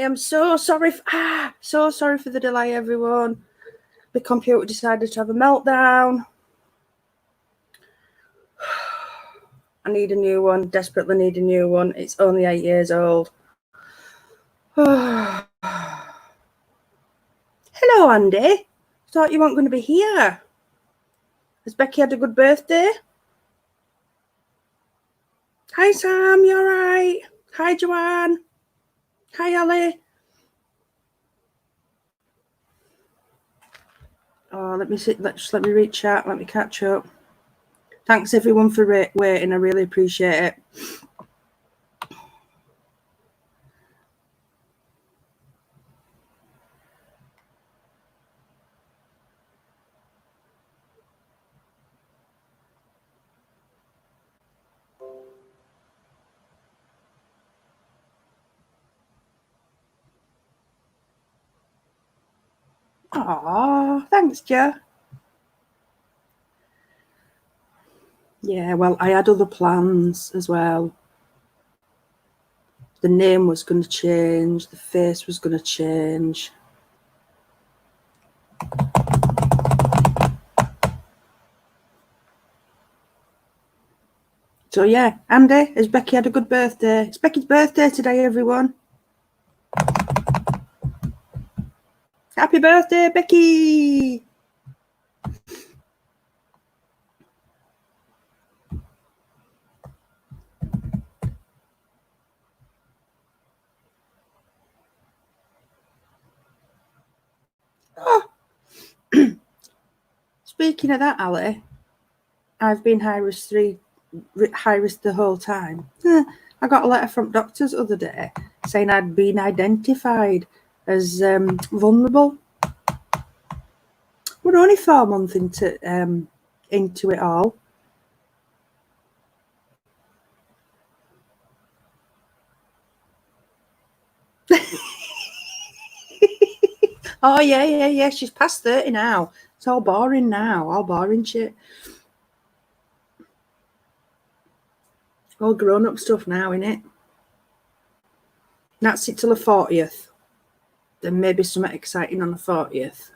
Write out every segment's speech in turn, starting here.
am so sorry. So sorry for the delay, everyone. The computer decided to have a meltdown. I need a new one. Desperately need a new one. It's only 8 years old. Hello, Andy. Thought you weren't going to be here. Has Becky had a good birthday? Hi, Sam. You all right? Hi, Joanne. Hi, Ellie. Oh, let me see. Let me read chat. Let me catch up. Thanks, everyone, for waiting. I really appreciate it. Oh, thanks, Joe. Yeah, well, I had other plans as well. The name was going to change. The face was going to change. So, yeah, Andy, has Becky had a good birthday? It's Becky's birthday today, everyone. Happy birthday, Becky! Oh. Speaking of that, Ali, I've been high risk the whole time. I got a letter from doctors the other day saying I'd been identified as vulnerable. We're only 4 months into it all. Oh, yeah. She's past 30 now. It's all boring now. All boring shit. All grown-up stuff now, innit? That's it till the 40th. Then maybe something exciting on the 40th.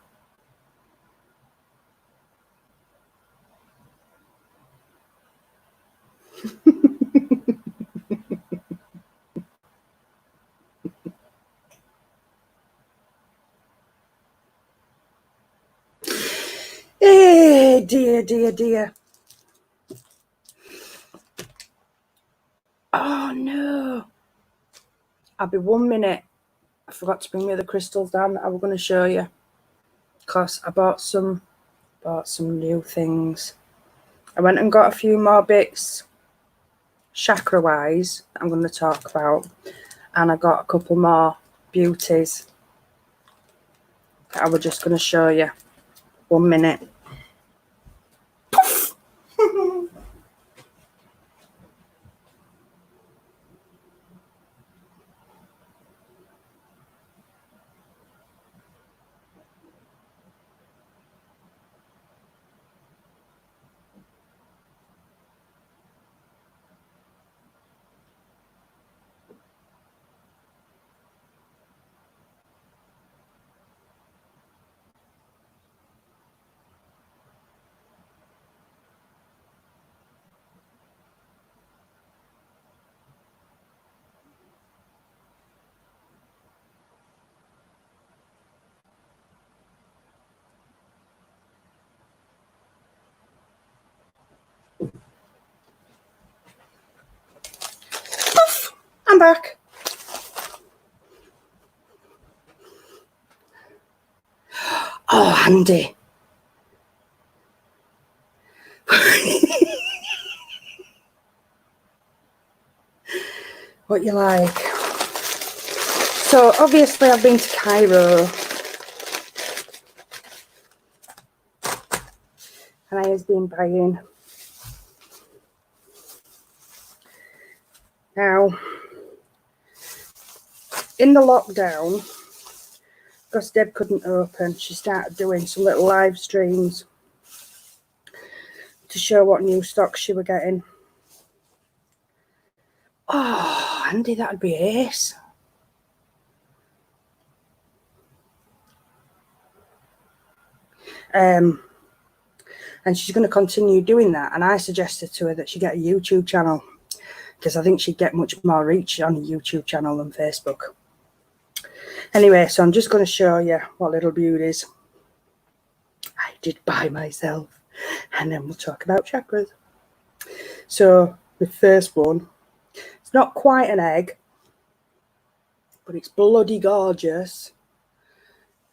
Hey, dear. Oh, no. I'll be 1 minute. I forgot to bring the other crystals down that I was going to show you. Because I bought some new things. I went and got a few more bits, chakra-wise, that I'm going to talk about. And I got a couple more beauties that I was just going to show you. 1 minute. I'm back. Oh, Andy. What you like? So, obviously, I've been to Cairo. And I have been buying. Now, in the lockdown, because Deb couldn't open, she started doing some little live streams to show what new stock she were getting. Oh, Andy, that'd be ace. And she's going to continue doing that. And I suggested to her that she get a YouTube channel, because I think she'd get much more reach on a YouTube channel than Facebook. Anyway, so I'm just going to show you what little beauties I did by myself, and then we'll talk about chakras. So the first one, it's not quite an egg, but it's bloody gorgeous.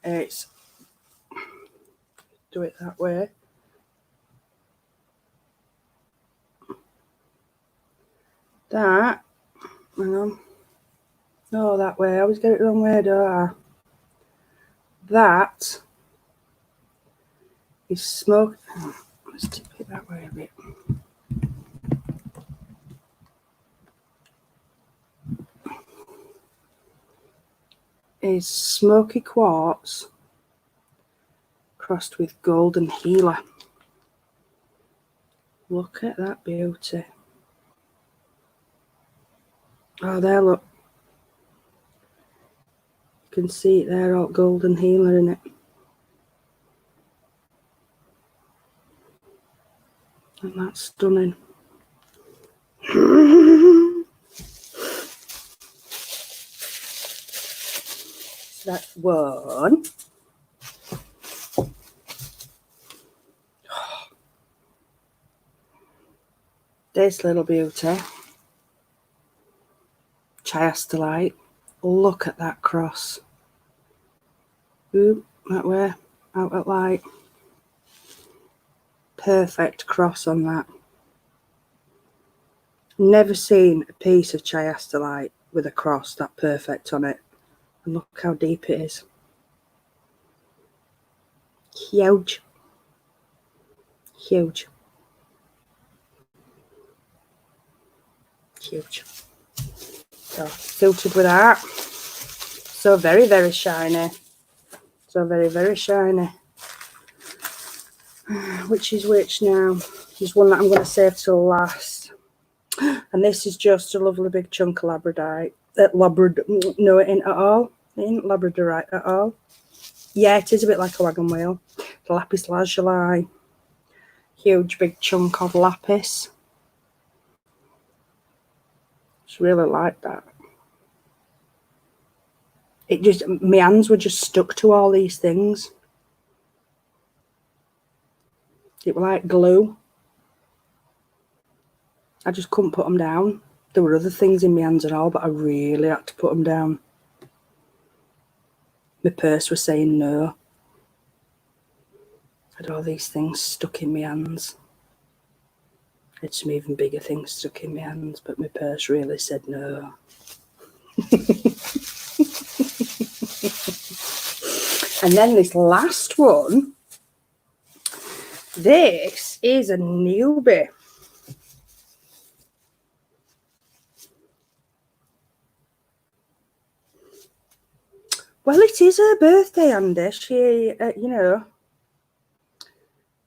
It's, do it that way. That, hang on. No, that way. I always get it the wrong way, don't I? That is smoke. Let's tip it that way a bit. Is smoky quartz crossed with golden healer. Look at that beauty. Oh, there, look. You can see it there, all golden healer in it. And that's stunning. So that's one. This little beauty, chiastolite. Look at that cross. Ooh, that way, out at light. Perfect cross on that. Never seen a piece of chiastolite with a cross that perfect on it. And look how deep it is. Huge. Huge. Huge. So filtered with that. So very, very shiny. So very, very shiny. Which is which now? There's one that I'm going to save till last. And this is just a lovely big chunk of Labradorite. No, it ain't at all. It ain't Labradorite at all. Yeah, it is a bit like a wagon wheel. The lapis lazuli. Huge big chunk of lapis. Just really like that. It just, my hands were just stuck to all these things. It was like glue. I just couldn't put them down. There were other things in my hands and all, but I really had to put them down. My purse was saying no. I had all these things stuck in my hands. I had some even bigger things stuck in my hands, but my purse really said no. And then this last one, this is a newbie. Well, it is her birthday, Andy. She, you know,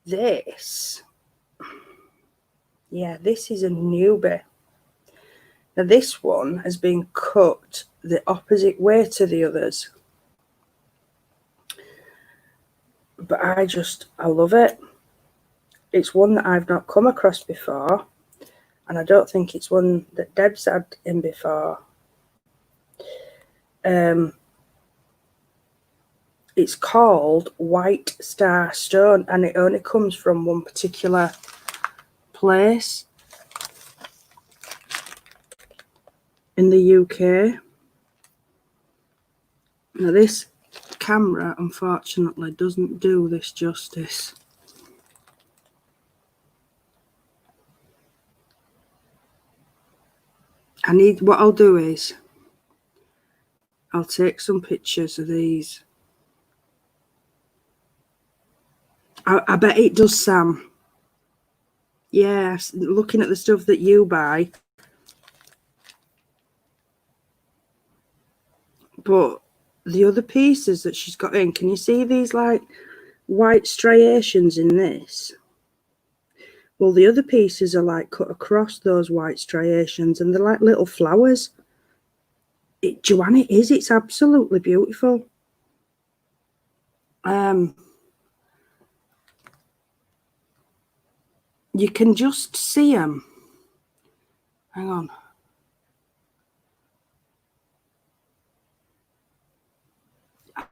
this. Yeah, this is a newbie. Now, this one has been cut the opposite way to the others. But I love it. It's one that I've not come across before. And I don't think it's one that Deb's had in before. It's called White Star Stone, and it only comes from one particular place in the UK. Now, this camera, unfortunately, doesn't do this justice. What I'll do is, I'll take some pictures of these. I bet it does, Sam. Yes, looking at the stuff that you buy. But the other pieces that she's got in, can you see these like white striations in this? Well, the other pieces are like cut across those white striations, and they're like little flowers. Joanne, it is. It's absolutely beautiful. you can just see them. Hang on.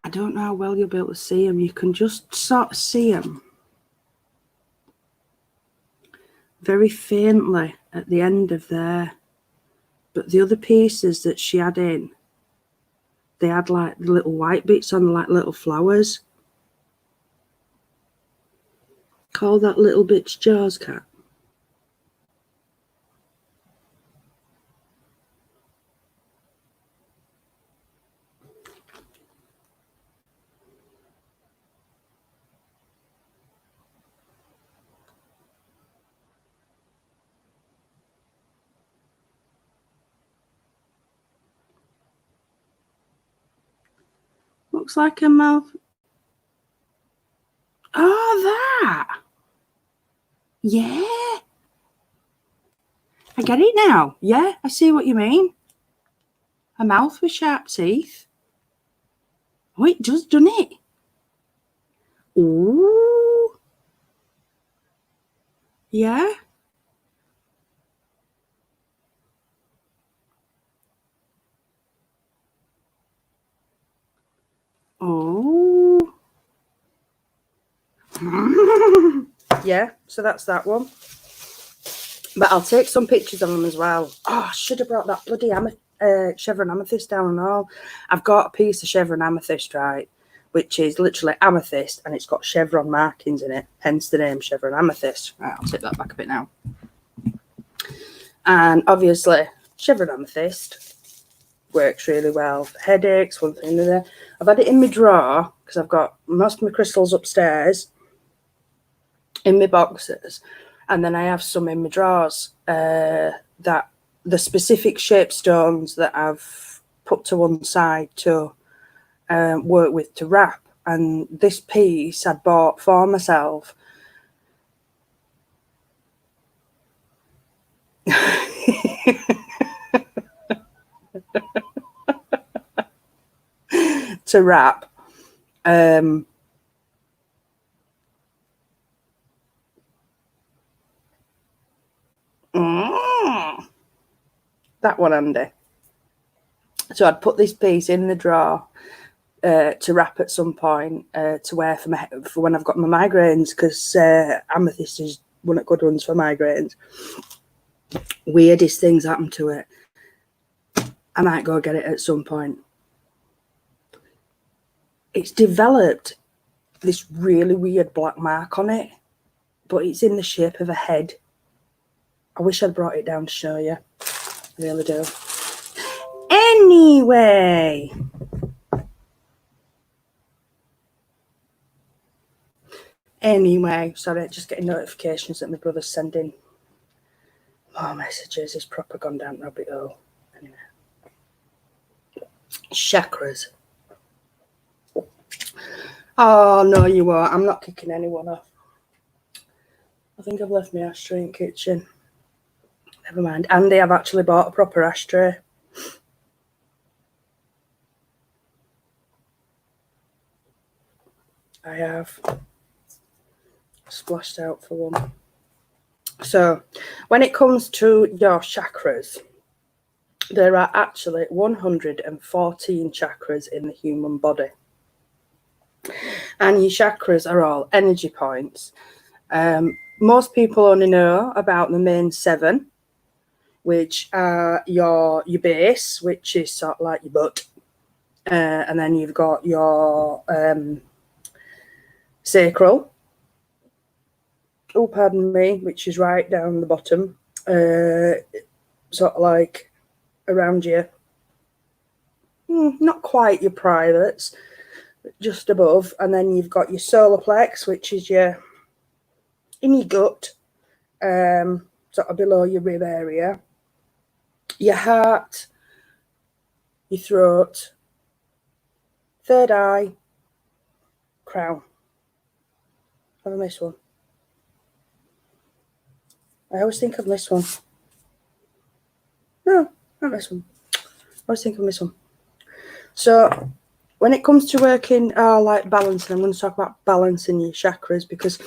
I don't know how well you'll be able to see them. You can just sort of see them very faintly at the end of there. But the other pieces that she had in, they had like little white bits on, like little flowers. Call that little bit's jaws, Cat. Looks like a mouth. Oh, that. Yeah. I get it now. Yeah, I see what you mean. A mouth with sharp teeth. Oh, it does, doesn't it? Ooh. Yeah. Oh. Yeah, so that's that one. But I'll take some pictures of them as well. Oh, I should have brought that bloody Chevron Amethyst down and all. I've got a piece of Chevron Amethyst, right, which is literally amethyst, and it's got chevron markings in it, hence the name Chevron Amethyst. Right, I'll take that back a bit now. And obviously, Chevron Amethyst works really well for headaches, one thing or another. I've had it in my drawer because I've got most of my crystals upstairs in my boxes, and then I have some in my drawers that the specific shaped stones that I've put to one side to work with to wrap. And this piece I'd bought for myself. To wrap. That one, Andy. So I'd put this piece in the drawer to wrap at some point to wear for when I've got my migraines, because amethyst is one of the good ones for migraines. Weirdest things happen to it. I might go get it at some point. It's developed this really weird black mark on it, but it's in the shape of a head. I wish I'd brought it down to show you. I really do. Anyway, sorry, just getting notifications that my brother's sending more messages. He's proper gone down rabbit hole. Anyway. Chakras. Oh, no, you won't. I'm not kicking anyone off. I think I've left my ashtray in the kitchen. Never mind. Andy, I've actually bought a proper ashtray. I have. Splashed out for one. So, when it comes to your chakras, there are actually 114 chakras in the human body. And your chakras are all energy points. Most people only know about the main 7, which are your base, which is sort of like your butt. And then you've got your sacral. Oh, pardon me, which is right down the bottom. Sort of like around your, not quite your privates, but just above. And then you've got your Soloplex, which is in your gut, sort of below your rib area. Your heart, your throat, third eye, crown. Have I missed one? I always think I've missed one. No, not this one. I always think I've missed one. So when it comes to working, like balancing, I'm going to talk about balancing your chakras, because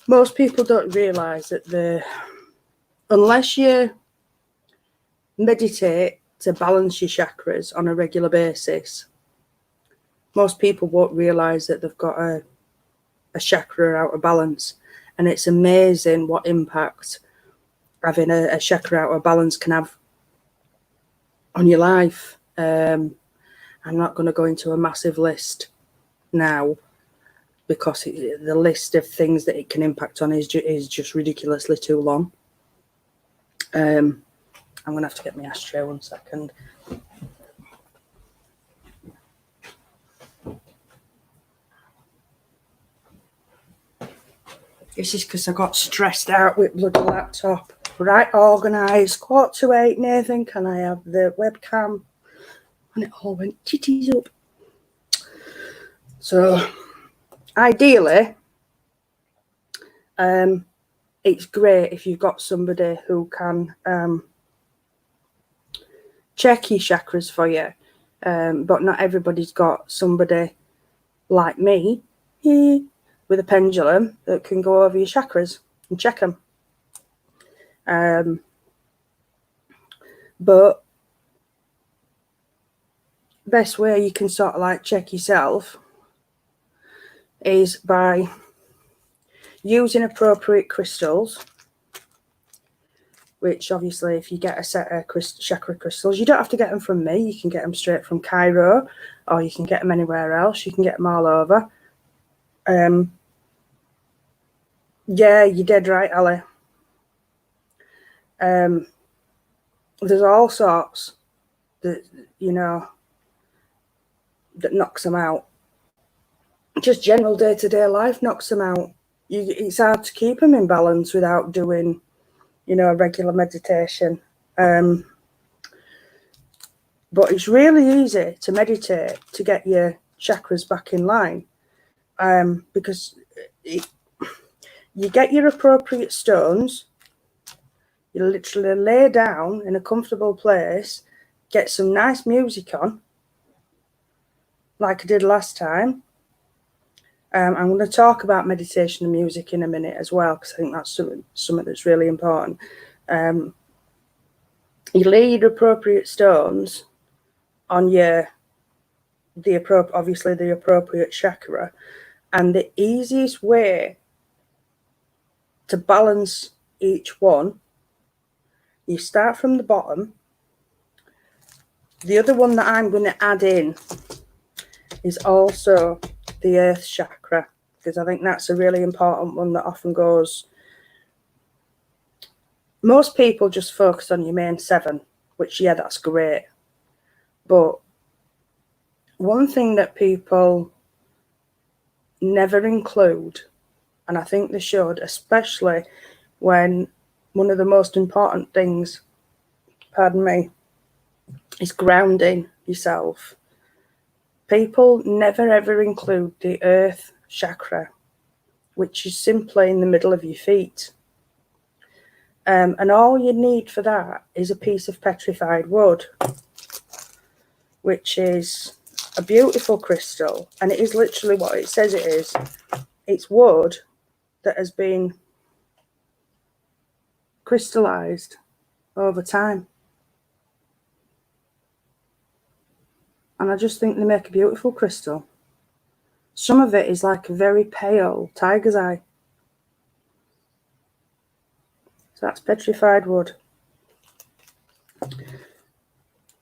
most people don't realise that unless you meditate to balance your chakras on a regular basis, most people won't realise that they've got a chakra out of balance. And it's amazing what impact having a chakra out of balance can have on your life. I'm not going to go into a massive list now, because the list of things that it can impact on is just ridiculously too long. I'm going to have to get my ashtray 1 second. This is because I got stressed out with bloody laptop. Right, organised. 7:45, Nathan, can I have the webcam? And it all went titties up. So, ideally, it's great if you've got somebody who can check your chakras for you. But not everybody's got somebody like me with a pendulum that can go over your chakras and check them. But best way you can sort of like check yourself is by using appropriate crystals, which obviously if you get a set of chakra crystals, you don't have to get them from me. You can get them straight from Cairo, or you can get them anywhere else. You can get them all over. Yeah, you're dead right, Ali. There's all sorts that, that knocks them out. Just general day-to-day life knocks them out. It's hard to keep them in balance without doing, a regular meditation. But it's really easy to meditate to get your chakras back in line, because you get your appropriate stones, you literally lay down in a comfortable place, get some nice music on, like I did last time. I'm going to talk about meditation and music in a minute as well, because I think that's something that's really important. You lay your appropriate stones on obviously the appropriate chakra, and the easiest way to balance each one, you start from the bottom. The other one that I'm going to add in is also the earth chakra, because I think that's a really important one that often goes. Most people just focus on your main 7, which, yeah, that's great. But one thing that people never include, and I think they should, especially when one of the most important things, is grounding yourself. People never ever include the earth chakra, which is simply in the middle of your feet. And all you need for that is a piece of petrified wood, which is a beautiful crystal. And it is literally what it says it is. It's wood that has been crystallized over time. And I just think they make a beautiful crystal. Some of it is like a very pale tiger's eye. So that's petrified wood.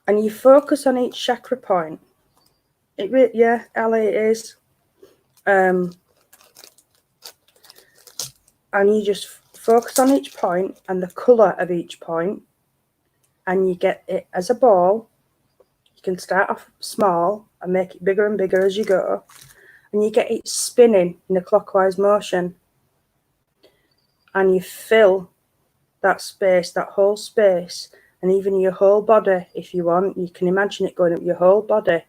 And you focus on each chakra point. Yeah, Ali, it is. And you just focus on each point and the colour of each point, and you get it as a ball. You can start off small and make it bigger and bigger as you go, and you get it spinning in a clockwise motion, and you fill that space, that whole space, and even your whole body if you want. You can imagine it going up your whole body.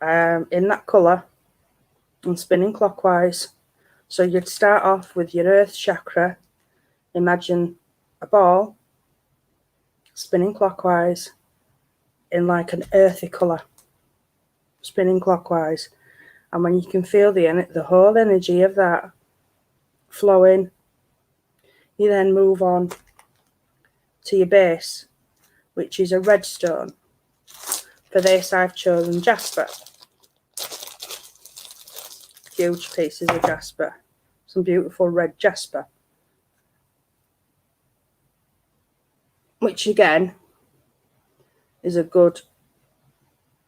In that colour and spinning clockwise. So you'd start off with your earth chakra. Imagine a ball spinning clockwise in like an earthy colour, spinning clockwise. And when you can feel the whole energy of that flowing, you then move on to your base, which is a red stone. For this, I've chosen jasper. Huge pieces of jasper. Some beautiful red jasper. Which again is a good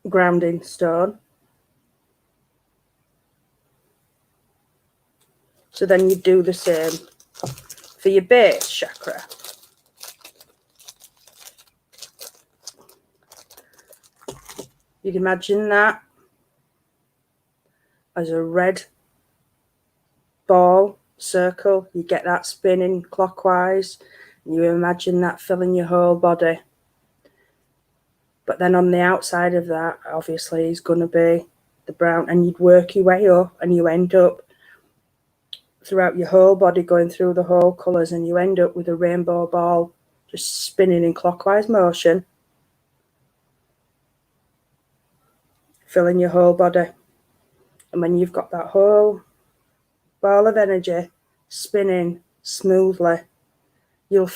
grounding stone. So then you do the same for your base chakra. You'd imagine that as a red ball circle. You get that spinning clockwise. You imagine that filling your whole body. But then on the outside of that, obviously, is going to be the brown. And you'd work your way up and you end up throughout your whole body, going through the whole colours, and you end up with a rainbow ball just spinning in clockwise motion, filling your whole body. And when you've got that whole ball of energy spinning smoothly, you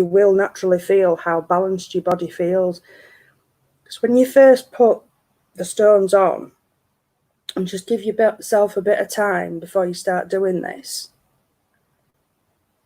will naturally feel how balanced your body feels. Because when you first put the stones on, and just give yourself a bit of time before you start doing this,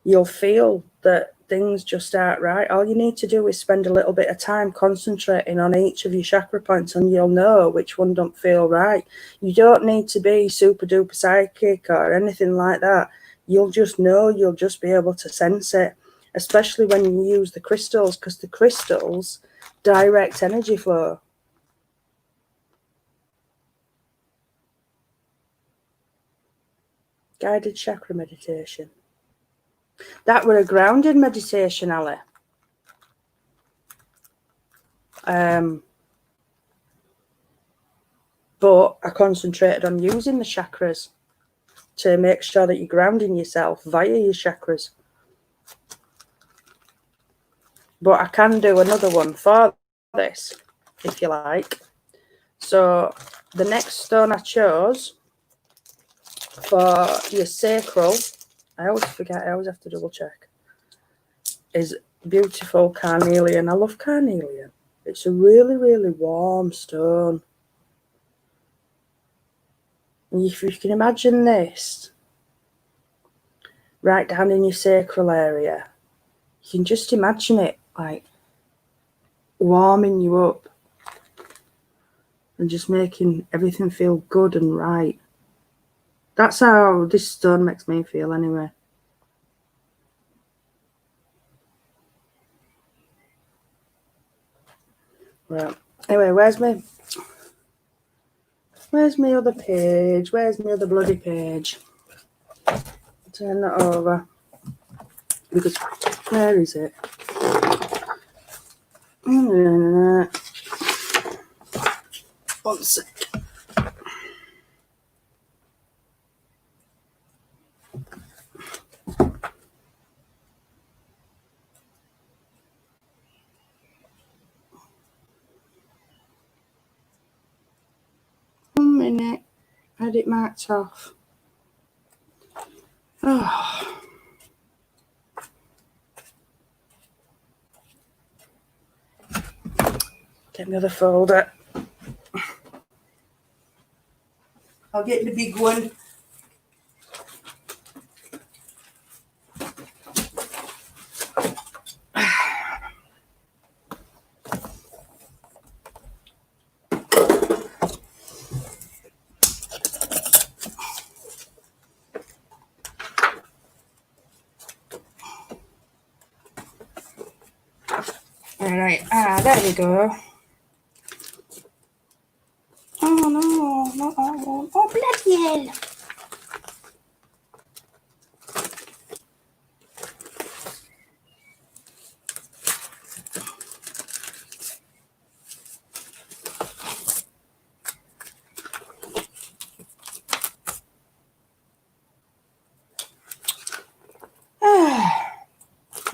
you'll feel that things just aren't right. All you need to do is spend a little bit of time concentrating on each of your chakra points, and you'll know which one don't feel right. You don't need to be super duper psychic or anything like that. You'll just know, you'll just be able to sense it, especially when you use the crystals, because the crystals direct energy flow. Guided chakra meditation. That were a grounded meditation, Ali. But I concentrated on using the chakras to make sure that you're grounding yourself via your chakras. But I can do another one for this, if you like. So the next stone I chose for your sacral, I always forget, I always have to double check, is beautiful carnelian. I love carnelian. It's a really, really warm stone. And if you can imagine this right down in your sacral area, you can just imagine it like warming you up and just making everything feel good and right. That's how this stone makes me feel anyway. Right. Anyway, where's my other page? Where's my other bloody page? Turn that over. Because where is it? One sec. One minute. I had it marked off. Oh. Get me the folder. I'll get the big one. Alright, there we go. Oh no, not that one. Oh bloody hell!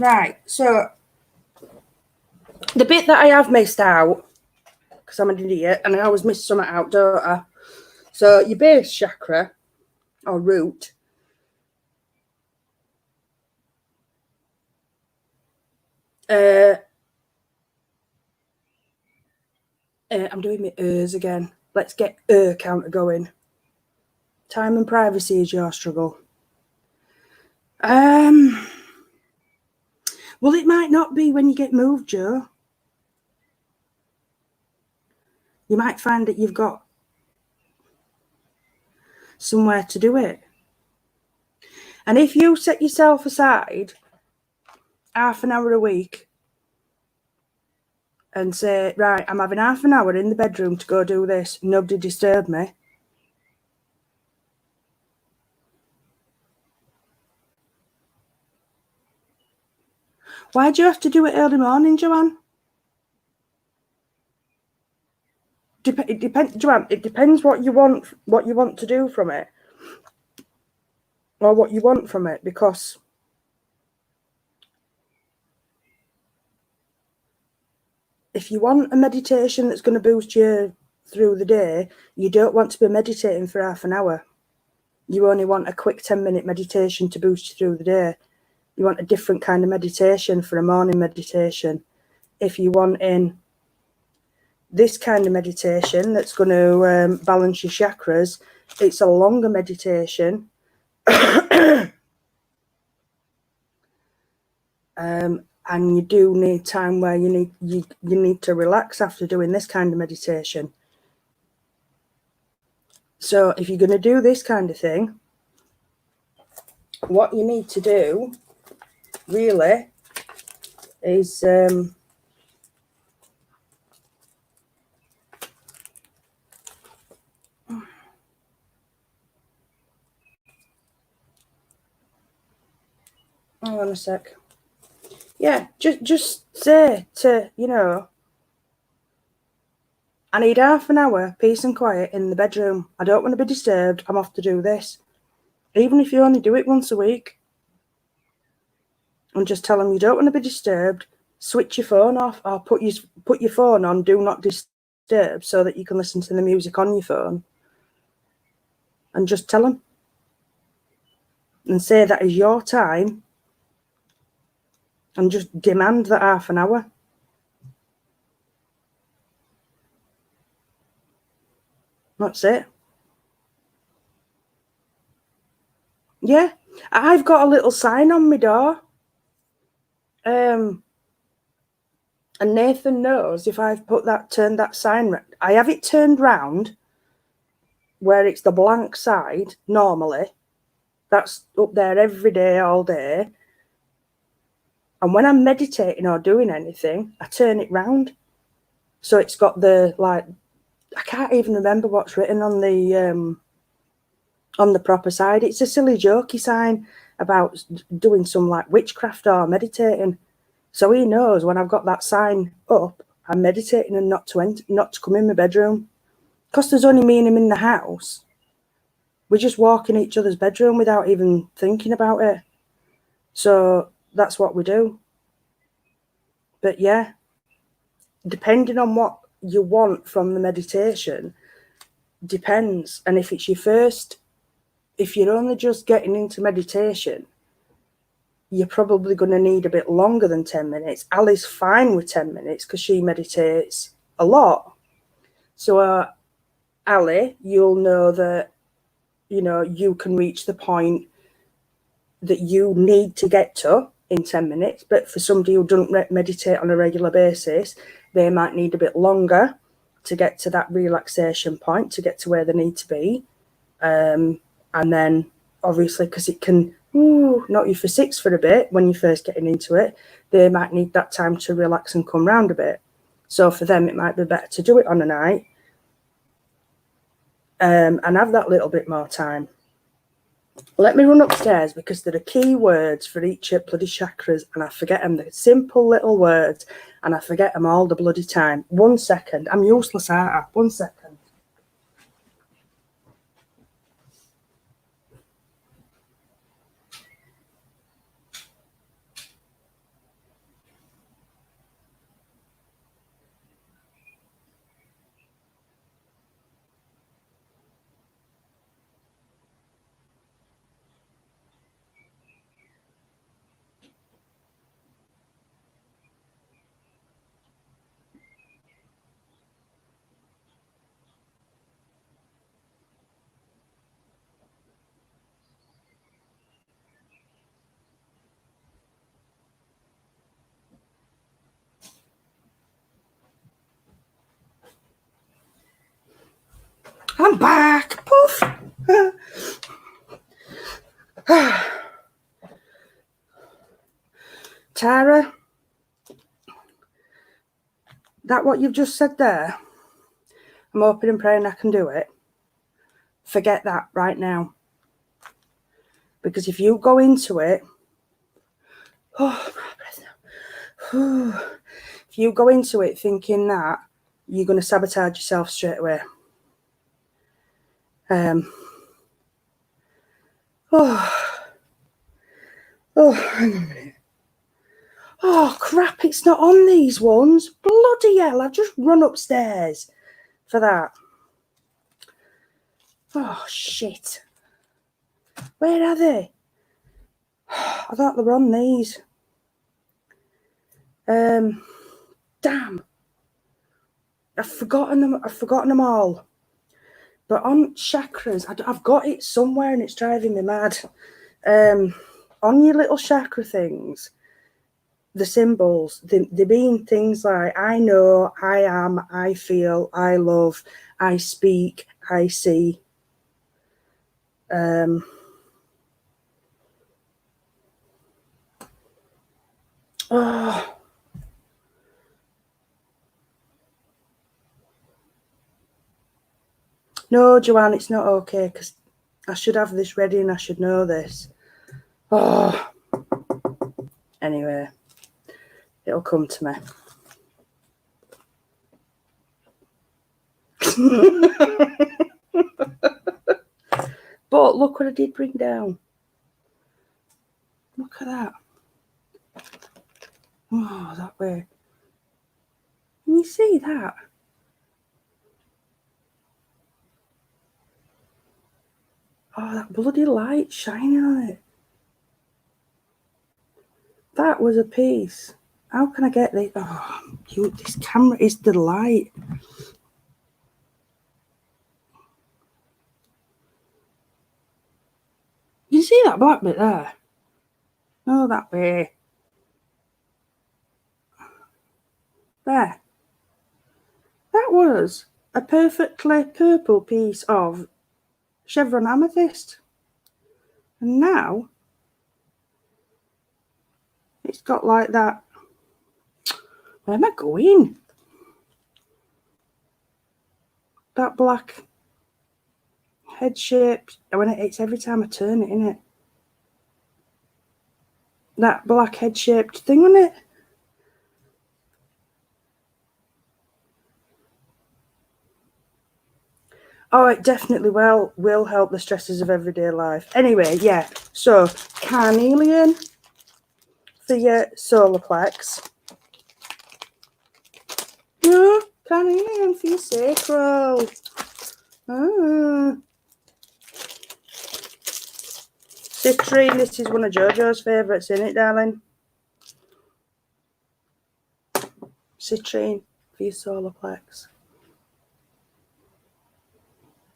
Right, so the bit that I have missed out, because I'm an idiot and I always miss something out, don't I? So your base chakra or root I'm doing my E's again. Let's get counter going. Time and privacy is your struggle. Well, it might not be when you get moved, Joe. You might find that you've got somewhere to do it. And if you set yourself aside half an hour a week and say, right, I'm having half an hour in the bedroom to go do this, nobody disturb me. Why do you have to do it early morning, Joanne? It depends, Joanne. It depends what you want to do from it, or what you want from it. Because if you want a meditation that's going to boost you through the day, you don't want to be meditating for half an hour. You only want a quick 10-minute meditation to boost you through the day. You want a different kind of meditation for a morning meditation. If you want in this kind of meditation that's going to balance your chakras, it's a longer meditation. And you do need time where you need to relax after doing this kind of meditation. So if you're going to do this kind of thing, what you need to do really is hang on a sec. Yeah, just say to, I need half an hour peace and quiet in the bedroom. I don't want to be disturbed. I'm off to do this. Even if you only do it once a week. And just tell them you don't want to be disturbed. Switch your phone off, or put your phone on do not disturb so that you can listen to the music on your phone. And just tell them. And say that is your time. And just demand that half an hour. That's it. Yeah. I've got a little sign on my door. And Nathan knows if I've turned that sign, I have it turned round where it's the blank side normally. That's up there every day, all day. And when I'm meditating or doing anything, I turn it round. So it's got the, I can't even remember what's written on the proper side. It's a silly jokey sign about doing some witchcraft or meditating. So he knows when I've got that sign up, I'm meditating and not to come in my bedroom. Because there's only me and him in the house. We just walk in each other's bedroom without even thinking about it. So that's what we do. But yeah, depending on what you want from the meditation, depends. And if it's if you're only just getting into meditation, you're probably going to need a bit longer than 10 minutes. Ali's fine with 10 minutes because she meditates a lot. So Ali, you'll know that, you can reach the point that you need to get to in 10 minutes. But for somebody who doesn't meditate on a regular basis, they might need a bit longer to get to that relaxation point, to get to where they need to be. And then, obviously, because it can knock you for six for a bit when you're first getting into it, they might need that time to relax and come round a bit. So for them, it might be better to do it on a night and have that little bit more time. Let me run upstairs because there are key words for each bloody chakras and I forget them. They're simple little words and I forget them all the bloody time. 1 second. I'm useless, aren't I? 1 second. I'm back. Poof. Tara, that what you've just said there, I'm hoping and praying I can do it. Forget that right now. Because if you go into it, if you go into it thinking that, you're going to sabotage yourself straight away. Hang on a minute. Oh, crap, it's not on these ones. Bloody hell, I've just run upstairs for that. Oh, shit. Where are they? I thought they were on these. Damn. I've forgotten them all. But on chakras, I've got it somewhere and it's driving me mad. On your little chakra things, the symbols, they mean things like I know, I am, I feel, I love, I speak, I see. Oh. No, Joanne, it's not okay because I should have this ready and I should know this. Oh. Anyway, it'll come to me. But look what I did bring down. Look at that. Oh, that way. Can you see that? Oh, that bloody light shining on it. That was a piece. How can I get this? Oh, this camera is the light. You see that black bit there? No, that way. There. That was a perfectly purple piece of Chevron Amethyst. And now it's got like that. Where am I going? That black head shape. It's every time I turn it, innit? That black head shaped thing on it. Oh, it definitely will help the stresses of everyday life. Anyway, yeah. So, carnelian for your Soloplex. No, carnelian for your sacral. Citrine, this is one of Jojo's favourites, isn't it, darling? Citrine for your Soloplex.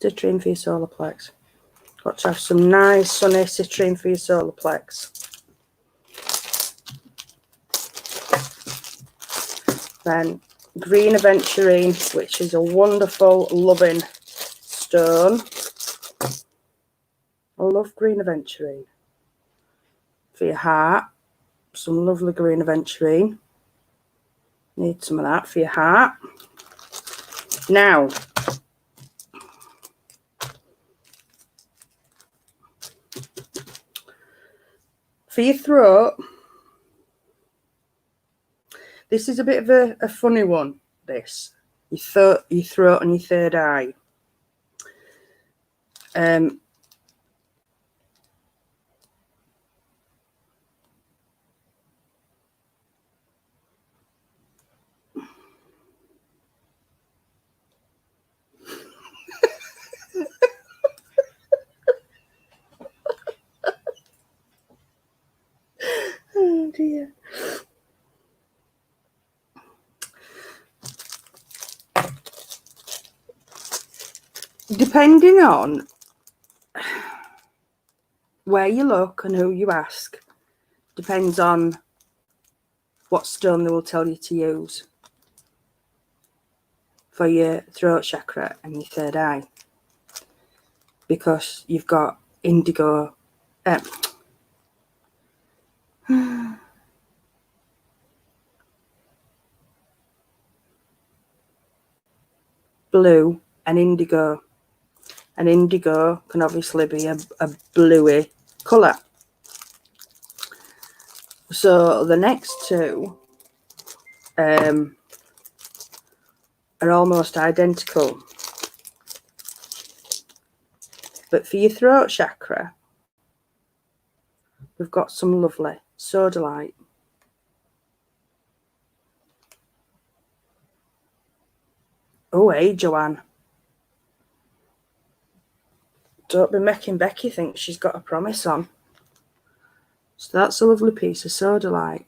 Citrine for your Soloplex. Got to have some nice sunny citrine for your Soloplex. Then green aventurine, which is a wonderful, loving stone. I love green aventurine. For your heart, some lovely green aventurine. Need some of that for your heart. Now, for your throat, this is a bit of a funny one, this. Your throat and your third eye. Oh dear. Depending on where you look and who you ask, depends on what stone they will tell you to use for your throat chakra and your third eye. because you've got indigo, blue and indigo. And indigo can obviously be a bluey colour. So the next two are almost identical. But for your throat chakra, we've got some lovely sodalite. Oh, hey, Joanne. Don't be making Becky think she's got a promise on. So that's a lovely piece of sodalite.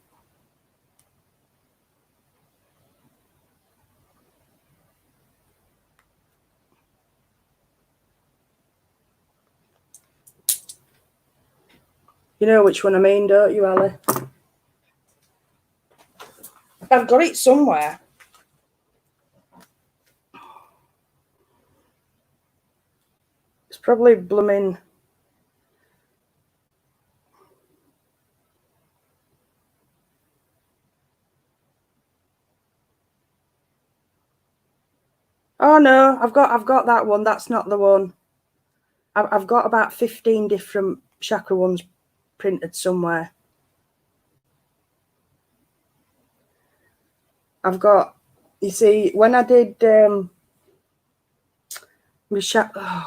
You know which one I mean, don't you, Ali? I've got it somewhere. It's probably blooming. Oh no, I've got that one. That's not the one. I've got about 15 different chakra ones printed somewhere. I've got, you see, when I did oh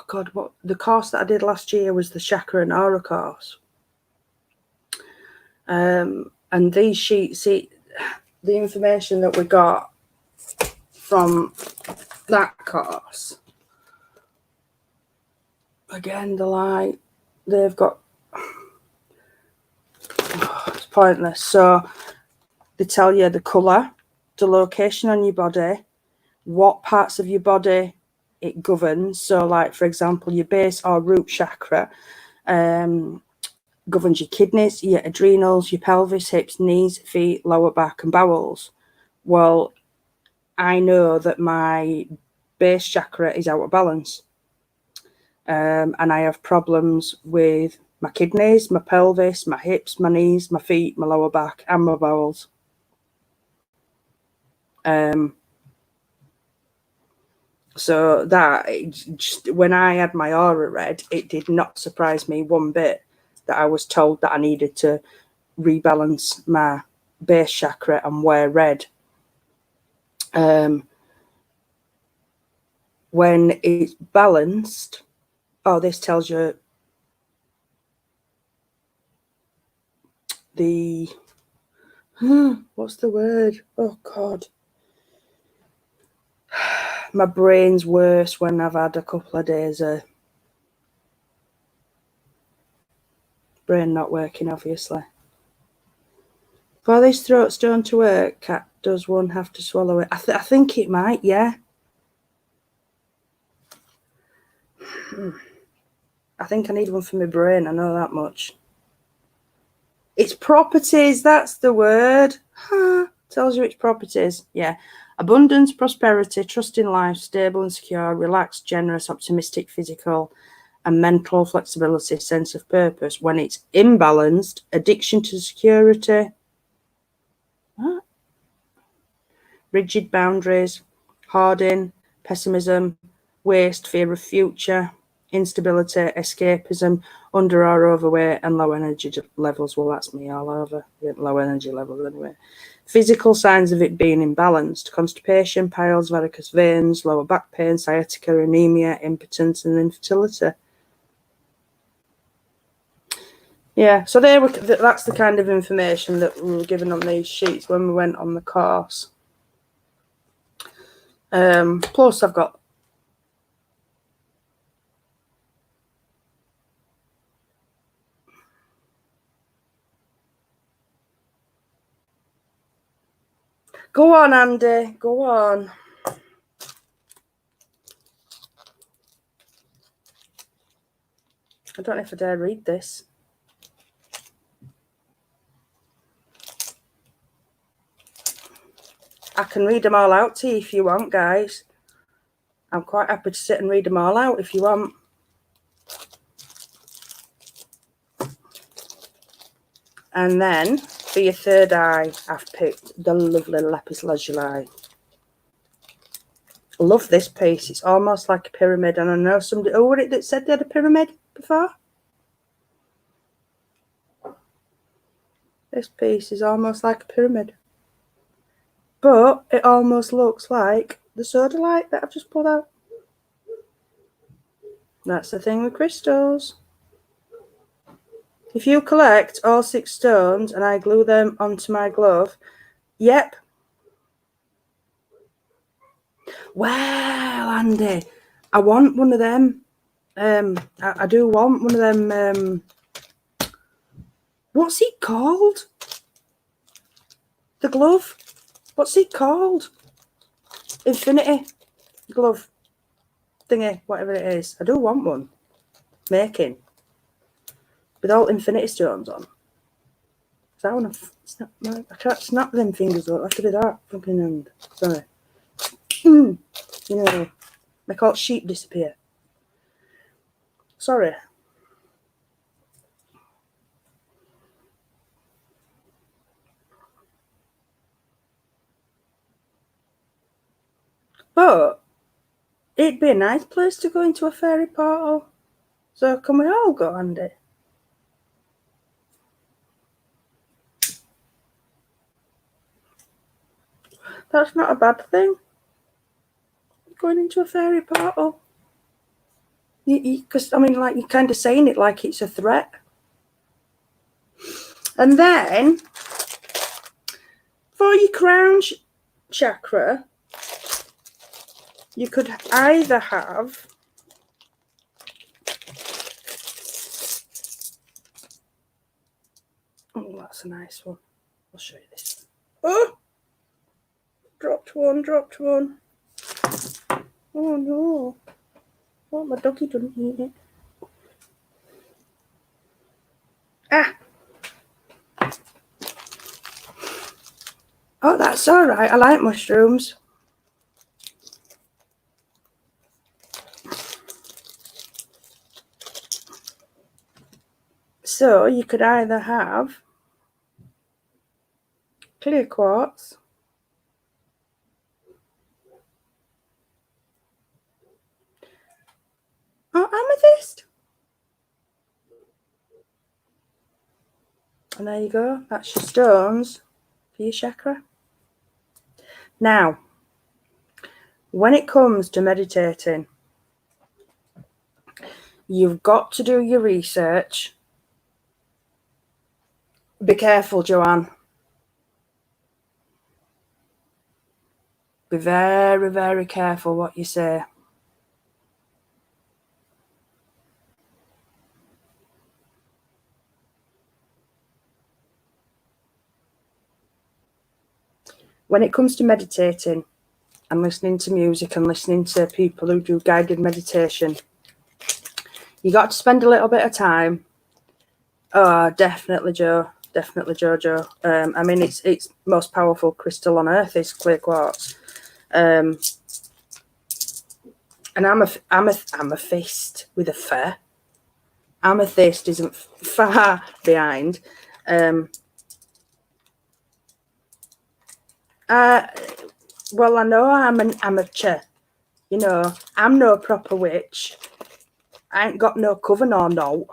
God, what the course that I did last year was the Chakra and Aura course. And these sheets, see, the information that we got from that course, again, the light, they've got, it's pointless. So they tell you the colour, the location on your body, what parts of your body it governs. So like, for example, your base or root chakra governs your kidneys, your adrenals, your pelvis, hips, knees, feet, lower back and bowels. Well, I know that my base chakra is out of balance. And I have problems with my kidneys, my pelvis, my hips, my knees, my feet, my lower back and my bowels. So that, just, when I had my aura read, it did not surprise me one bit that I was told that I needed to rebalance my base chakra and wear red. When it's balanced, oh, this tells you the, what's the word? Oh, God. My brain's worse when I've had a couple of days of brain not working, obviously. For this throat stone to work, Cat, does one have to swallow it? I think it might, yeah. I think I need one for my brain, I know that much. Its properties, that's the word. Tells you its properties, yeah. Abundance, prosperity, trust in life, stable and secure, relaxed, generous, optimistic, physical and mental flexibility, sense of purpose. When it's imbalanced, addiction to security, rigid boundaries, hoarding, pessimism, waste, fear of future, instability, escapism, under or overweight, and low energy levels. Well, that's me all over. Low energy levels anyway. Physical signs of it being imbalanced: constipation, piles, varicose veins, lower back pain, sciatica, anemia, impotence, and infertility. Yeah, so that's the kind of information that we were given on these sheets when we went on the course. Plus I've got go on, Andy, go on. I don't know if I dare read this. I can read them all out to you if you want, guys. I'm quite happy to sit and read them all out if you want. And then for your third eye, I've picked the lovely lapis lazuli. I love this piece. It's almost like a pyramid. And I know somebody, oh, was it that said they had a pyramid before? This piece is almost like a pyramid. But it almost looks like the sodalite that I've just pulled out. That's the thing with crystals. If you collect all 6 stones and I glue them onto my glove, yep. Well, Andy, I want one of them. I do want one of them. What's it called? The glove. What's it called? Infinity glove thingy, whatever it is. I do want one. Making. With all infinity stones on. So I want to snap my, I can't snap them fingers up. I have to do that fucking hand. Sorry. You know, make all sheep disappear. Sorry. But it'd be a nice place to go into a fairy portal. So can we all go, Andy? That's not a bad thing. Going into a fairy portal. Because, I mean, like, you're kind of saying it like it's a threat. And then, for your crown chakra, you could either have oh, that's a nice one. I'll show you this one. Oh! Dropped one. Oh no. Oh, my doggy didn't eat it. Ah! Oh, that's alright. I like mushrooms. So you could either have clear quartz or amethyst. And there you go. That's your stones for your chakra. Now, when it comes to meditating, you've got to do your research. Be careful, Joanne. Be very, very careful what you say. When it comes to meditating and listening to music and listening to people who do guided meditation, you got to spend a little bit of time. Oh, definitely, Joe. Definitely, Jojo. I mean, it's most powerful crystal on earth is clear quartz. And amethyst with a f. Amethyst isn't far behind. Well, I know I'm an amateur. You know, I'm no proper witch. I ain't got no coven or no.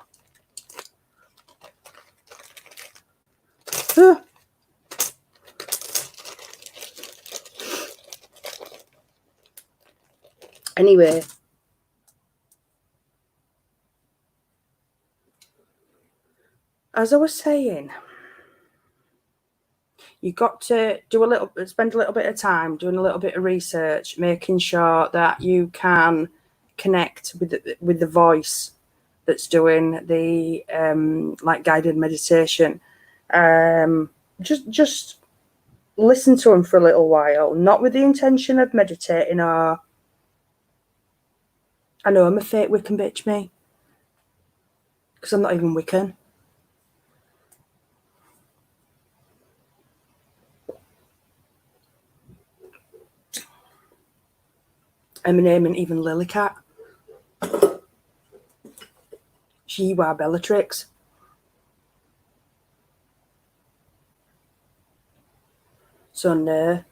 Anyway, as I was saying, you got to spend a little bit of time doing a little bit of research, making sure that you can connect with the voice that's doing the like guided meditation. Just listen to them for a little while, not with the intention of meditating or I know I'm a fake Wiccan bitch, me, because I'm not even Wiccan. And my name ain't even Lilycat. Jiwa Bellatrix. So no,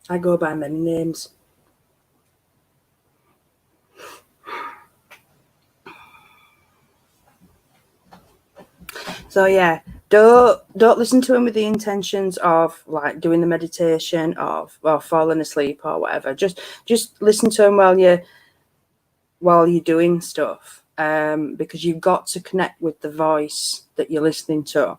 I go by many names. So yeah, don't listen to him with the intentions of like doing the meditation or falling asleep or whatever. Just listen to him while you're doing stuff, because you've got to connect with the voice that you're listening to.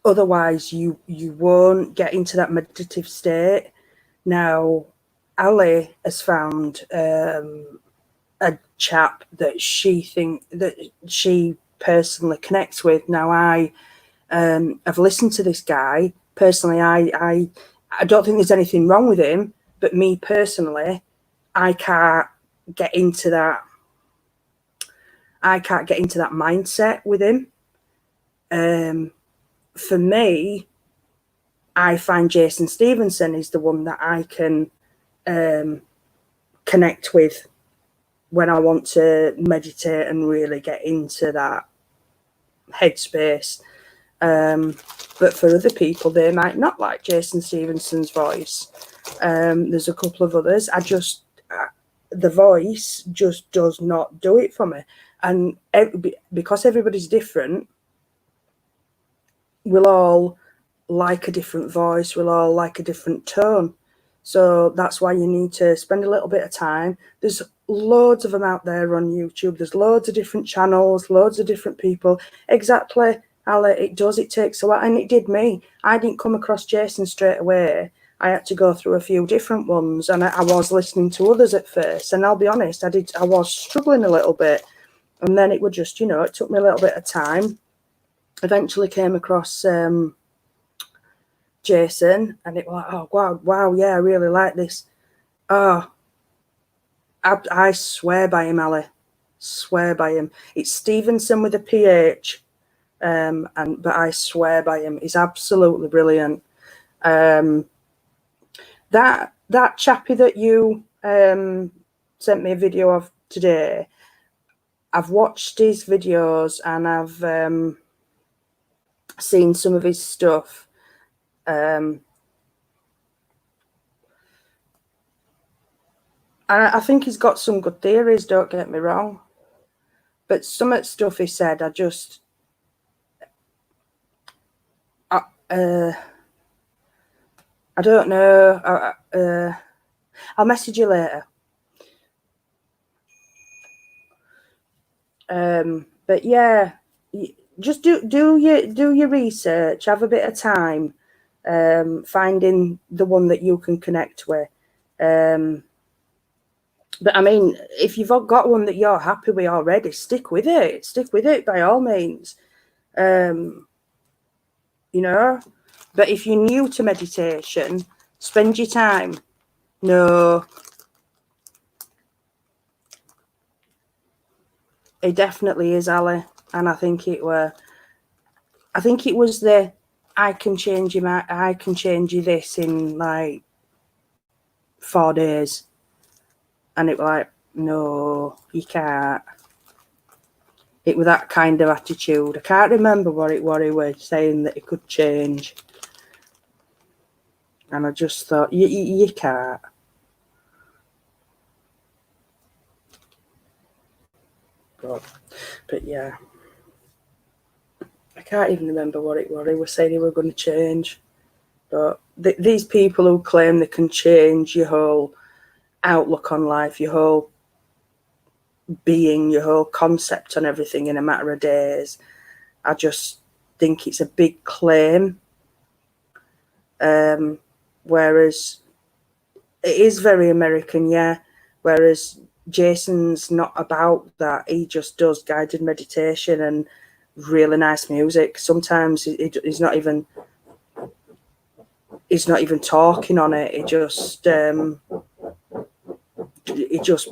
Otherwise, you won't get into that meditative state. Now, Ali has found a chap that she personally connects with. Now, I have listened to this guy personally. I don't think there's anything wrong with him, but me personally, I can't get into that. I can't get into that mindset with him. For me, I find Jason Stevenson is the one that I can connect with when I want to meditate and really get into that headspace. But for other people, they might not like Jason Stevenson's voice. There's a couple of others. The voice just does not do it for me. And because everybody's different, we'll all like a different voice. We'll all like a different tone. So that's why you need to spend a little bit of time. There's loads of them out there on YouTube. There's loads of different channels, loads of different people. Exactly, Ali, it does. It takes a while. And it did me. I didn't come across Jason straight away. I had to go through a few different ones, and I was listening to others at first. And I'll be honest, I was struggling a little bit. And then it would just, it took me a little bit of time. Eventually came across Jason, and it was like, oh, wow, yeah, I really like this. Oh, I swear by him, Ali. Swear by him. It's Stevenson with a PH, but I swear by him. He's absolutely brilliant. That chappie that you sent me a video of today, I've watched his videos and I've seen some of his stuff. And I think he's got some good theories, don't get me wrong. But some of the stuff he said, I don't know. I'll message you later. But yeah, just do your research. Have a bit of time, finding the one that you can connect with. But I mean, if you've got one that you're happy with already, stick with it. Stick with it by all means. But if you're new to meditation, spend your time. No, it definitely is, Ali, and I think it was the I can change you this in like 4 days, and it was like, no, you can't. It was that kind of attitude. I can't remember what he was saying that it could change. And I just thought, you can't. But yeah. I can't even remember what he was saying he were going to change. But these people who claim they can change your whole outlook on life, your whole being, your whole concept on everything in a matter of days, I just think it's a big claim. Whereas it is very American, yeah. Whereas Jason's not about that. He just does guided meditation and really nice music. Sometimes he's not even talking on it. It just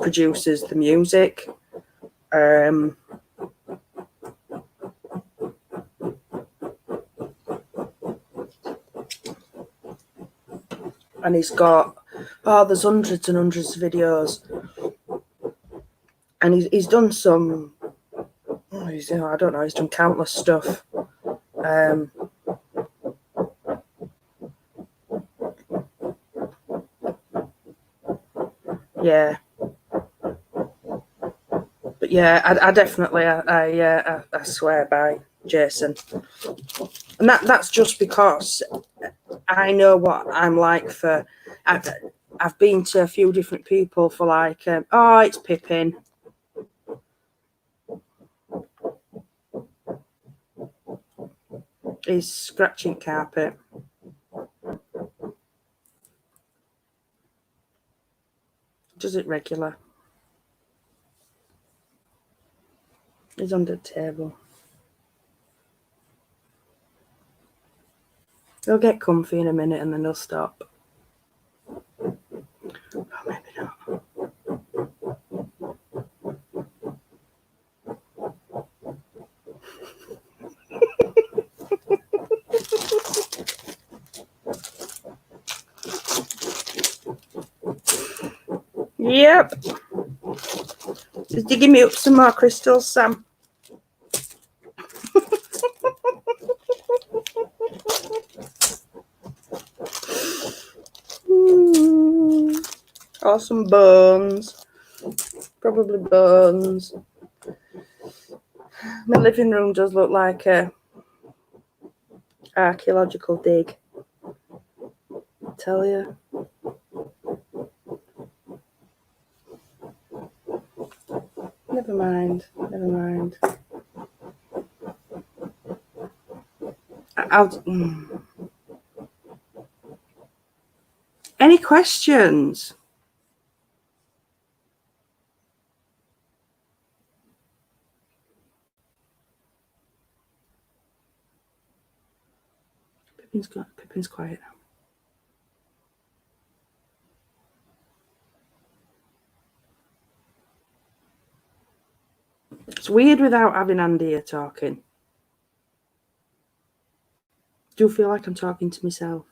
produces the music. And he's got, oh, there's hundreds and hundreds of videos. And he's done some, oh, I don't know, he's done countless stuff. Yeah. But yeah, I definitely, I swear by Jason. And that's just because I know what I'm like for, I've been to a few different people for like, oh, it's Pippin. He's scratching carpet. Does it regular. He's under the table. He'll get comfy in a minute and then he'll stop. Oh, maybe not. Yep. Did you give me up some more crystals, Sam? Or some bones. Probably bones. My living room does look like a archaeological dig. I tell you. Never mind. Never mind. Any questions? Pippin's quiet now. It's weird without having Andy here talking. Do you feel like I'm talking to myself?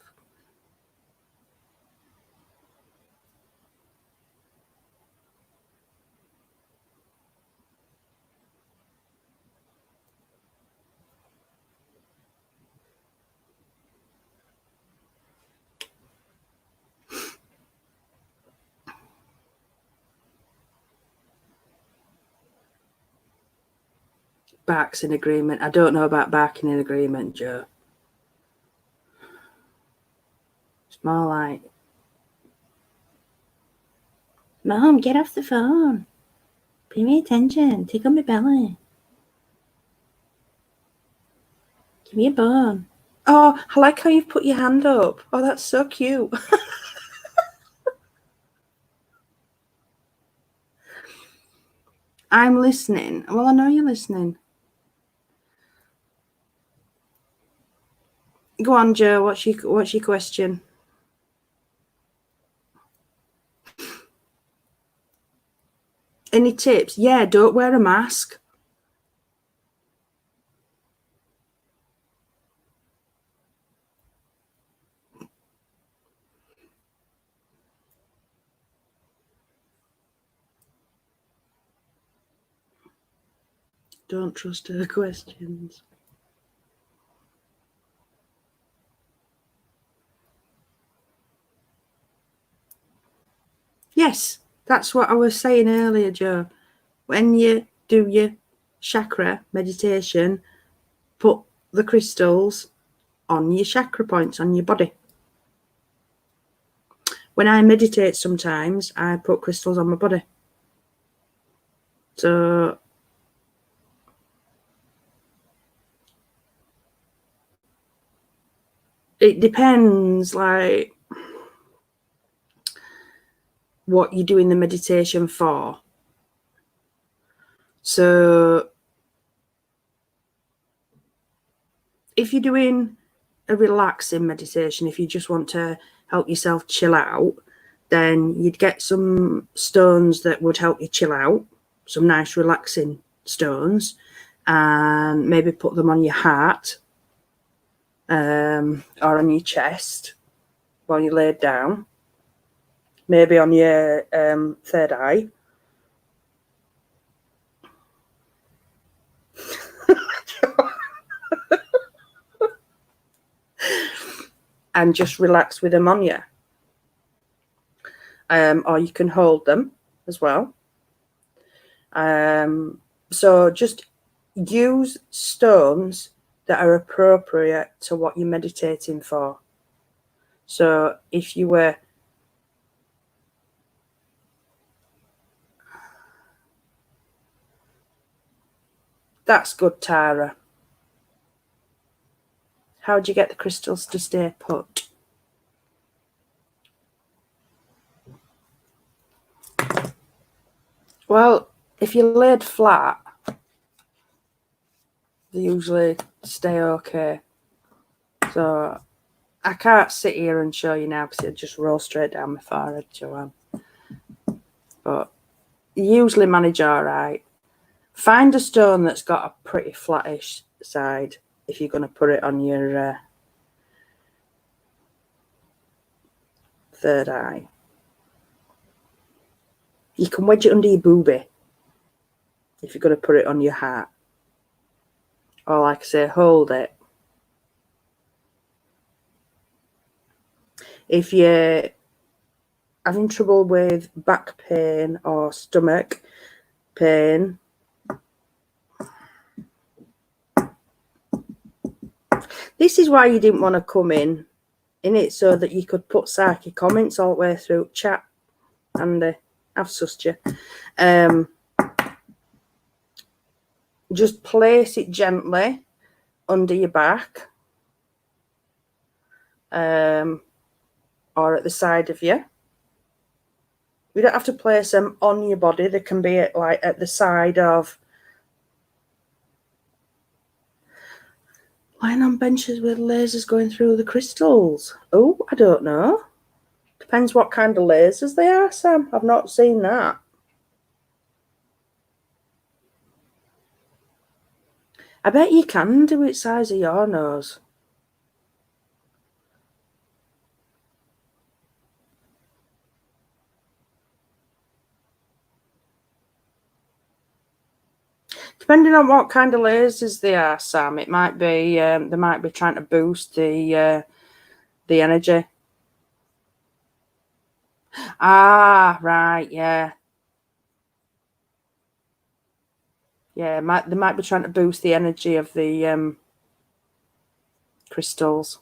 Barks in agreement. I don't know about barking in agreement, Joe. It's more like, Mom, get off the phone. Pay me attention. Take on my belly. Give me a bone. Oh, I like how you've put your hand up. Oh, that's so cute. I'm listening. Well, I know you're listening. Go on, Joe. What's your question? Any tips? Yeah, don't wear a mask. Don't trust her questions. Yes, that's what I was saying earlier, Joe. When you do your chakra meditation, put the crystals on your chakra points on your body. When I meditate sometimes, I put crystals on my body. So it depends, like, what you're doing the meditation for. So if you're doing a relaxing meditation, if you just want to help yourself chill out, then you'd get some stones that would help you chill out, some nice relaxing stones, and maybe put them on your heart or on your chest while you laid down, maybe on your third eye. And just relax with them on you. Or you can hold them as well. So just use stones that are appropriate to what you're meditating for. So if you were that's good, Tara. How do you get the crystals to stay put? Well, if you laid flat, they usually stay okay. So I can't sit here and show you now because it'll just roll straight down my forehead, Joanne. But you usually manage all right. Find a stone that's got a pretty flattish side if you're going to put it on your third eye. You can wedge it under your boobie if you're going to put it on your heart. Or like I say, hold it. If you're having trouble with back pain or stomach pain, this is why you didn't want to come in it so that you could put psychic comments all the way through chat. And I've sussed you. Just place it gently under your back, or at the side of you. You don't have to place them on your body. They can be at the side of. Lying on benches with lasers going through the crystals. Oh, I don't know. Depends what kind of lasers they are, Sam. I've not seen that. I bet you can do it size of your nose. Depending on what kind of lasers they are, Sam, it might be they might be trying to boost the energy. Ah, right, yeah. Yeah, they might be trying to boost the energy of the crystals.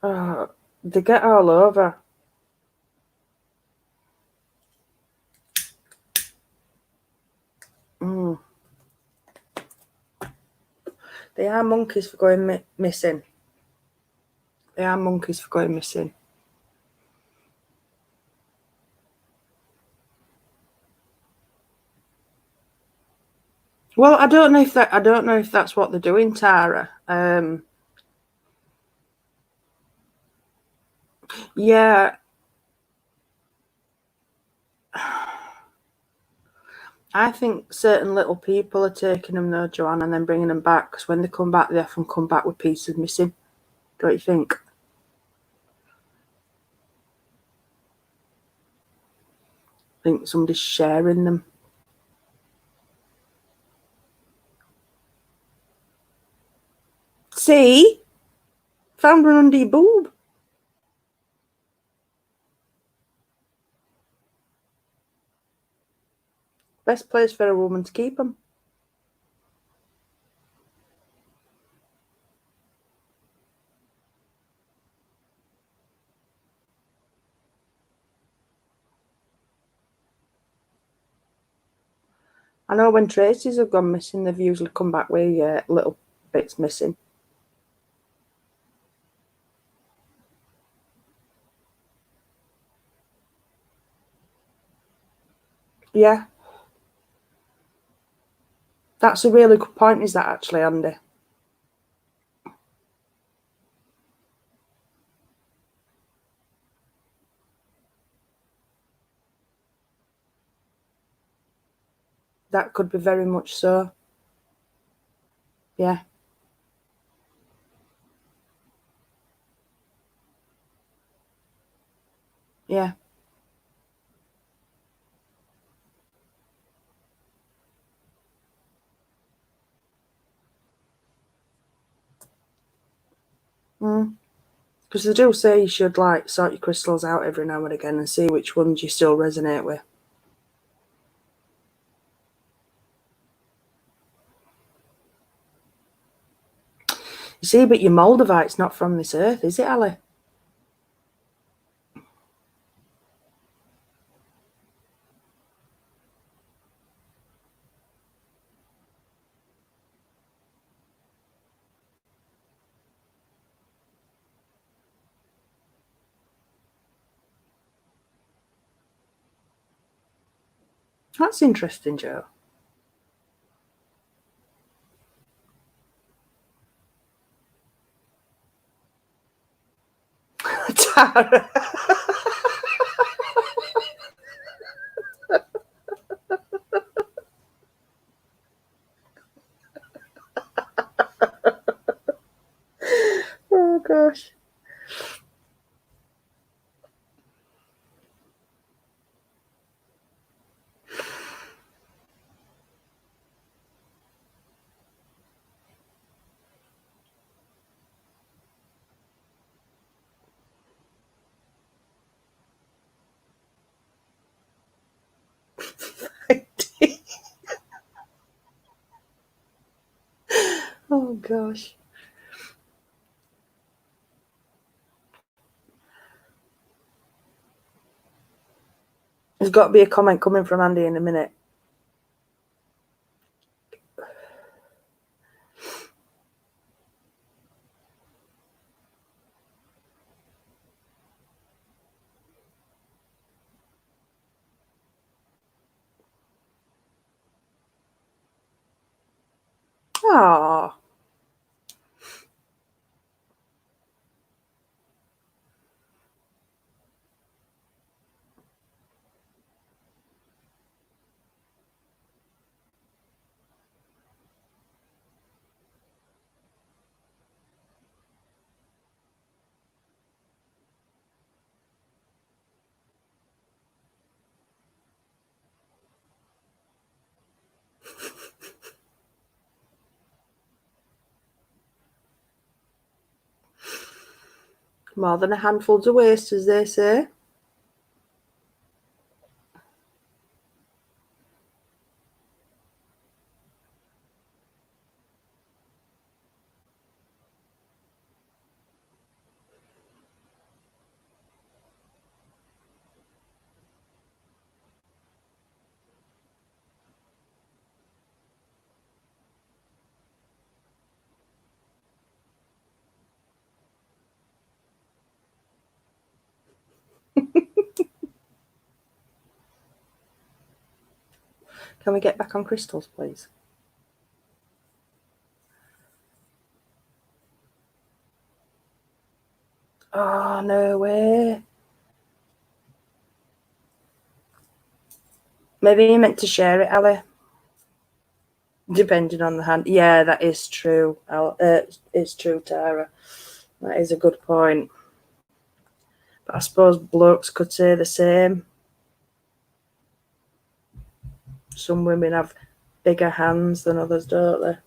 Oh, they get all over. They are monkeys for going missing. They are monkeys for going missing. Well, I don't know if that's what they're doing, Tara. Yeah. I think certain little people are taking them though, Joanne, and then bringing them back, because when they come back, they often come back with pieces missing. Don't you think? I think somebody's sharing them. See? Found one under your boob. Best place for a woman to keep them. I know when Tracy's have gone missing, they've usually come back with little bits missing. Yeah. That's a really good point, is that actually, Andy? That could be very much so. Yeah. Yeah. Because they do say you should like sort your crystals out every now and again and see which ones you still resonate with. You see, but your Moldavite's not from this earth, is it, Ali? That's interesting, Joe. Tara. Oh, gosh. Oh, gosh. There's got to be a comment coming from Andy in a minute. Oh. More than a handful to waste, as they say. Can we get back on crystals, please? Oh, no way. Maybe you meant to share it, Ali. Depending on the hand. Yeah, that is true. It's true, Tara. That is a good point. But I suppose blokes could say the same. Some women have bigger hands than others, don't they?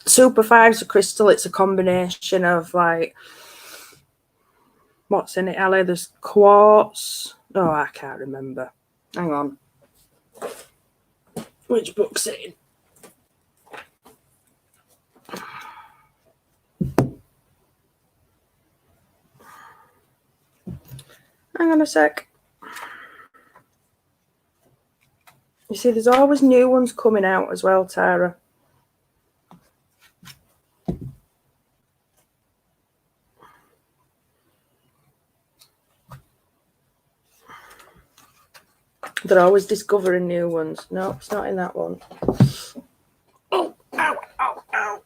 Super 5's a crystal. It's a combination of like, what's in it, Ali? There's quartz. Oh, I can't remember. Hang on. Which book's it in? Hang on a sec. You see, there's always new ones coming out as well, Tara. They're always discovering new ones. No, it's not in that one. Oh, ow, ow, ow.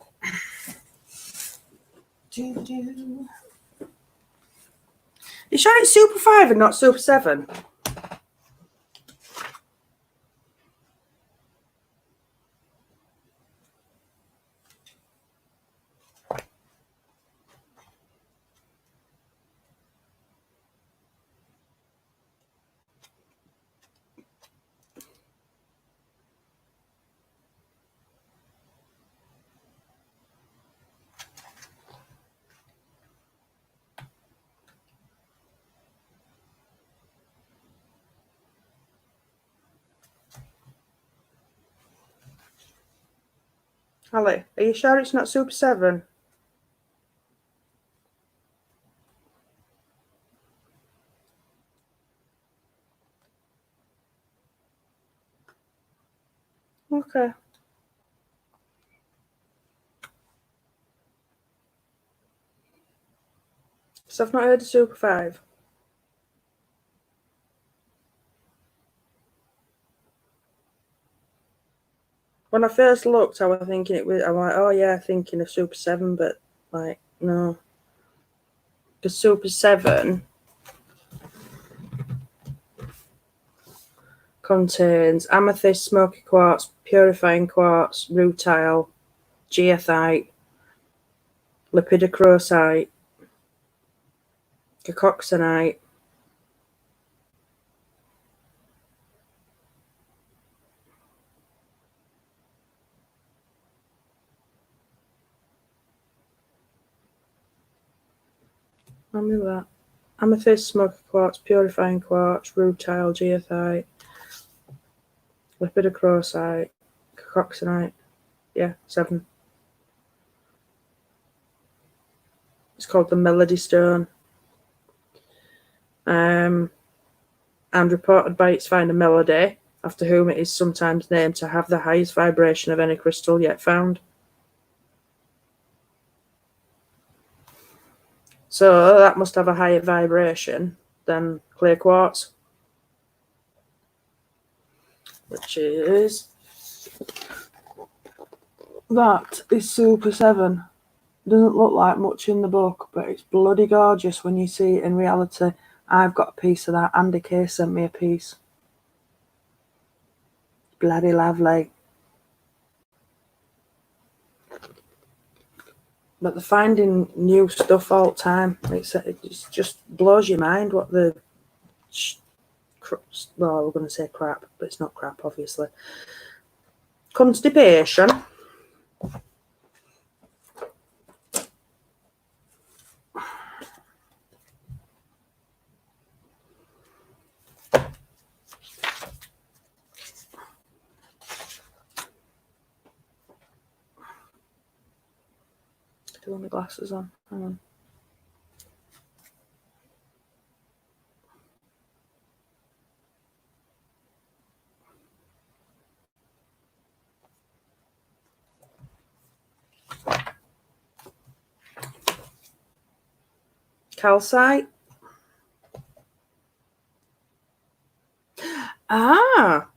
sure it's Super 5 and not Super 7? Ali, are you sure it's not Super 7? Okay. So I've not heard of Super 5. When I first looked, I was thinking it was. I'm like, oh yeah, thinking of Super 7, but like no, because Super 7 contains amethyst, smoky quartz, purifying quartz, rutile, geothite, lepidocrosite, cacoxenite, remember that. Amethyst, smoky quartz, purifying quartz, rutile, geothite, lepidocrosite, cacoxenite. Yeah, 7. It's called the Melody Stone. And reported by its finder Melody, after whom it is sometimes named to have the highest vibration of any crystal yet found. So that must have a higher vibration than clear quartz, which is that is Super 7. Doesn't look like much in the book, but it's bloody gorgeous when you see it in reality. I've got a piece of that. Andy Kay sent me a piece. Bloody lovely. But they're finding new stuff all the time. It just blows your mind what the... Well, we're going to say crap, but it's not crap, obviously. Constipation. Do you want the glasses on? Hang on. Calcite. Ah.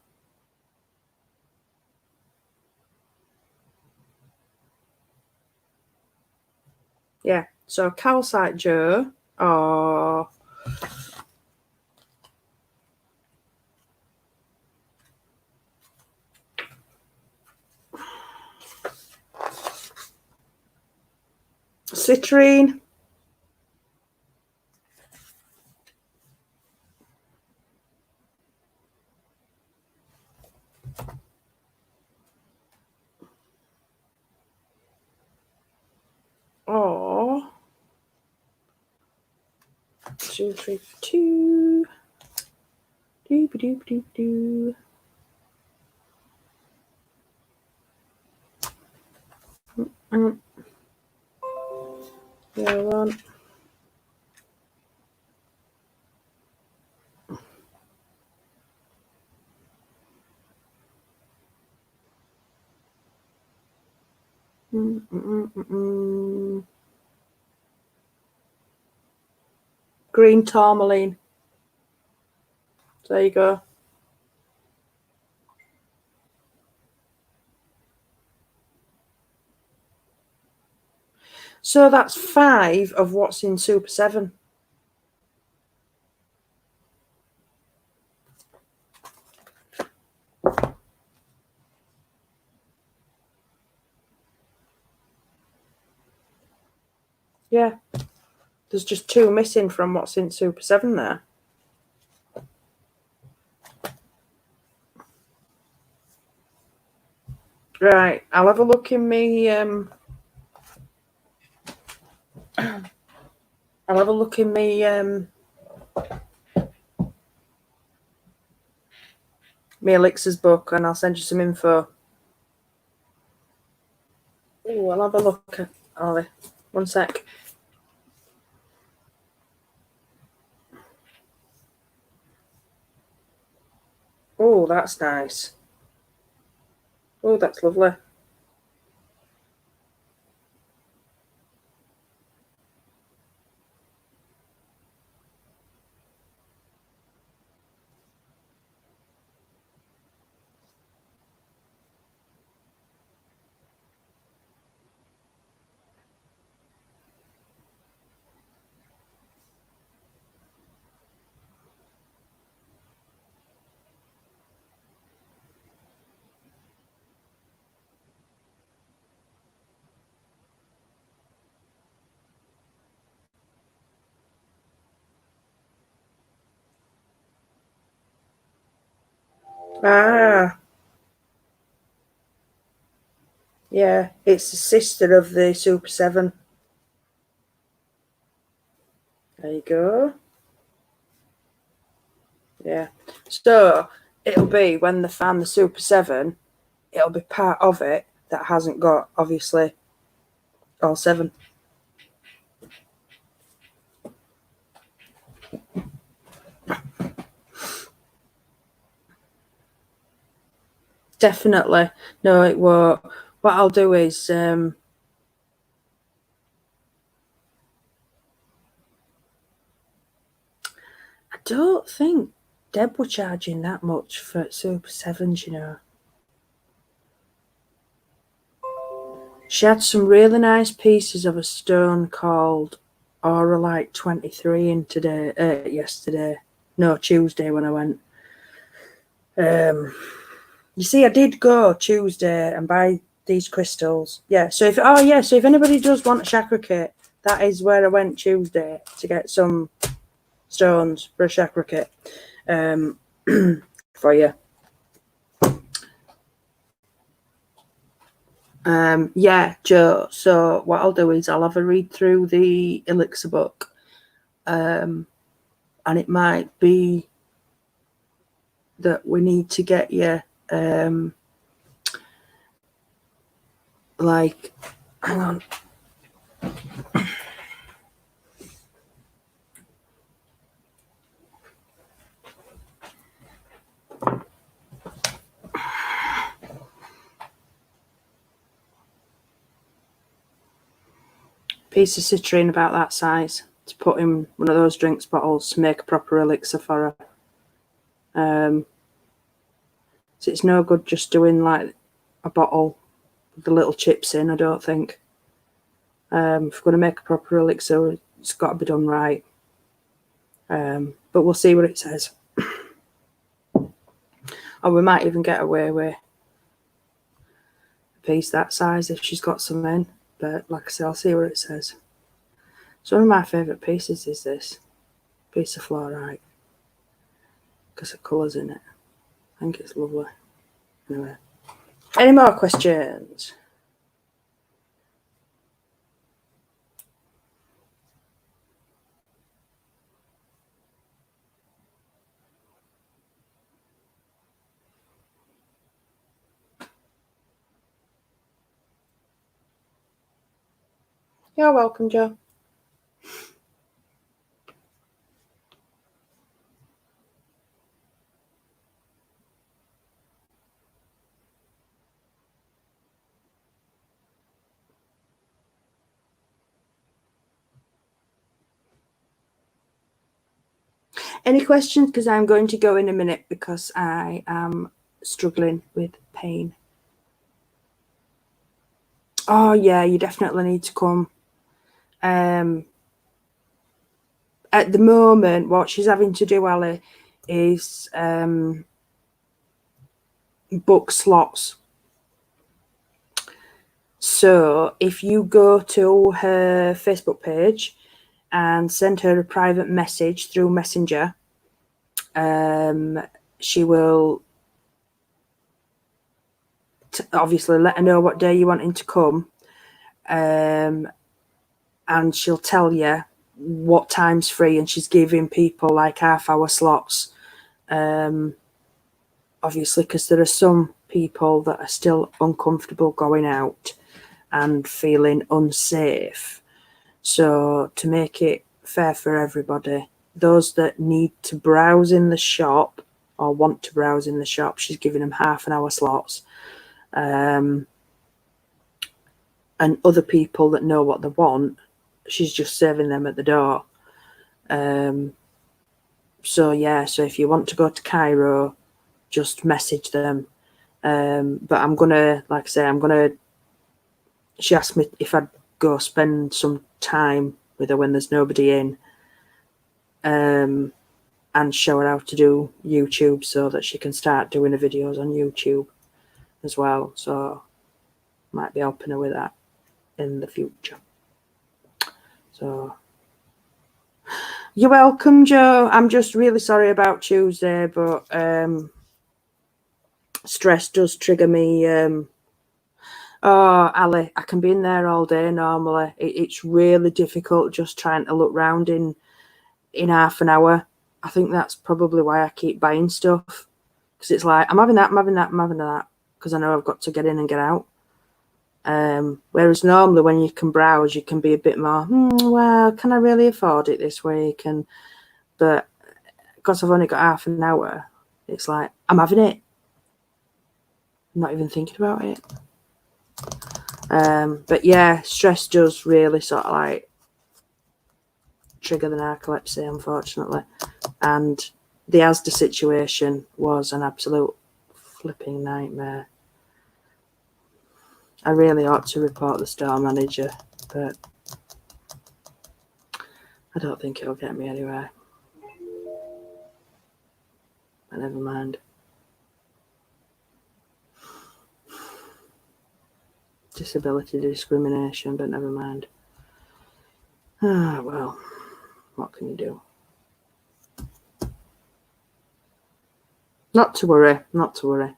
Yeah. So calcite, Joe. Oh. Citrine. Oh. 2, 3, 2. Doop doop doop doo. Yeah, one. Green tourmaline. There you go. So that's 5 of what's in Super 7. Yeah. There's just 2 missing from what's in Super 7 there. Right, I'll have a look in me. I'll have a look in me. Me Elixir's book, and I'll send you some info. Oh, I'll have a look at Ollie. One sec. Oh, that's nice. Oh, that's lovely. Ah, yeah, it's the sister of the Super 7. There you go. Yeah. So it'll be when they find the Super 7, it'll be part of it that hasn't got, obviously, all 7. Definitely. No, it won't. What I'll do is I don't think Deb were charging that much for Super 7s, you know. She had some really nice pieces of a stone called Auralite 23 in yesterday. No, Tuesday when I went. You see, I did go Tuesday and buy these crystals. Yeah, so if anybody does want a chakra kit, that is where I went Tuesday to get some stones for a chakra kit for you. Yeah, Joe. So what I'll do is I'll have a read through the Elixir book, and it might be that we need to get you like, hang on. Piece of citrine about that size to put in one of those drinks bottles to make a proper elixir for her. So it's no good just doing like a bottle with the little chips in, I don't think. If we're going to make a proper elixir, it's got to be done right. But we'll see what it says. Or we might even get away with a piece that size if she's got some in. But like I say, I'll see what it says. So one of my favourite pieces is this piece of fluorite because of colours in it. I think it's lovely. Anyway, any more questions? You're welcome, Joe. Any questions? Because I'm going to go in a minute because I am struggling with pain. Oh, yeah, you definitely need to come. At the moment, what she's having to do, Ali, is book slots. So if you go to her Facebook page and send her a private message through Messenger, she will obviously let her know what day you want him to come, and she'll tell you what time's free, and she's giving people like half-hour slots, obviously, because there are some people that are still uncomfortable going out and feeling unsafe. So to make it fair for everybody, those that need to browse in the shop or want to browse in the shop, she's giving them half-an-hour slots. And other people that know what they want, she's just serving them at the door. So yeah, so if you want to go to Cairo, just message them. But I'm gonna, like I say, she asked me if I'd go spend some time with her when there's nobody in, and show her how to do YouTube so that she can start doing her videos on YouTube as well. So might be helping her with that in the future. So you're welcome, Joe. I'm just really sorry about Tuesday, but stress does trigger me. Oh, Ali, I can be in there all day normally. It's really difficult just trying to look round in half an hour. I think that's probably why I keep buying stuff, because it's like I'm having that, because I know I've got to get in and get out. Whereas normally when you can browse, you can be a bit more, well, can I really afford it this week? But because I've only got half an hour, it's like I'm having it. I'm not even thinking about it. But yeah, stress does really sort of like trigger the narcolepsy, unfortunately. And the Asda situation was an absolute flipping nightmare. I really ought to report the store manager, but I don't think it'll get me anywhere. But never mind. Disability discrimination, but never mind. Ah, well, what can you do? Not to worry, not to worry.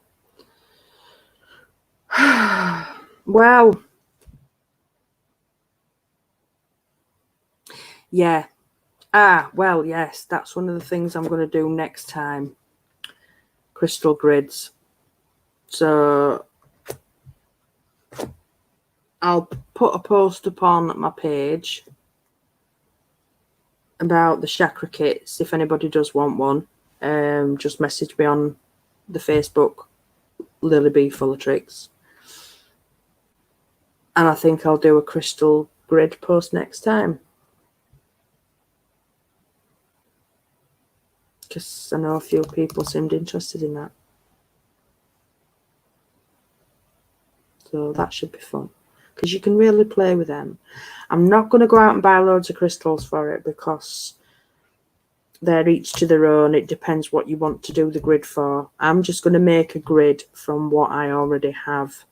Well, yeah. Well, yes, that's one of the things I'm going to do next time. Crystal grids. So I'll put a post up on my page about the chakra kits. If anybody does want one, just message me on the Facebook, Lily B Full of Tricks. And I think I'll do a crystal grid post next time, because I know a few people seemed interested in that. So that should be fun, because you can really play with them. I'm not going to go out and buy loads of crystals for it, because they're each to their own. It depends what you want to do the grid for. I'm just going to make a grid from what I already have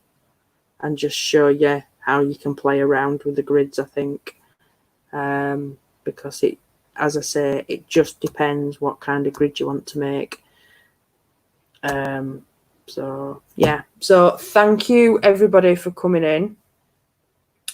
and just show you how you can play around with the grids, I think. Because it, as I say, it just depends what kind of grid you want to make. So yeah, so thank you everybody for coming in.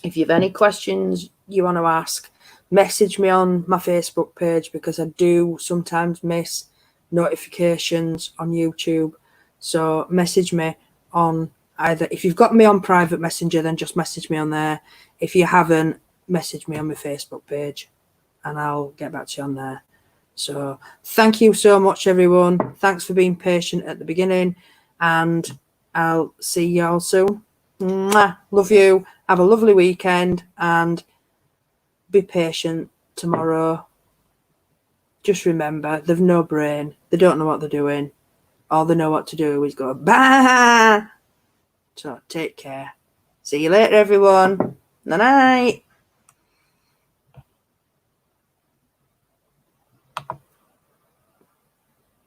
If you have any questions you want to ask, message me on my Facebook page, because I do sometimes miss notifications on YouTube. So message me on either, if you've got me on private messenger, then just message me on there. If you haven't, message me on my Facebook page and I'll get back to you on there. So thank you so much, everyone. Thanks for being patient at the beginning, and I'll see you all soon. Mwah. Love you. Have a lovely weekend and be patient tomorrow. Just remember, they've no brain. They don't know what they're doing. All they know what to do is go, bah! So take care. See you later, everyone. Night-night.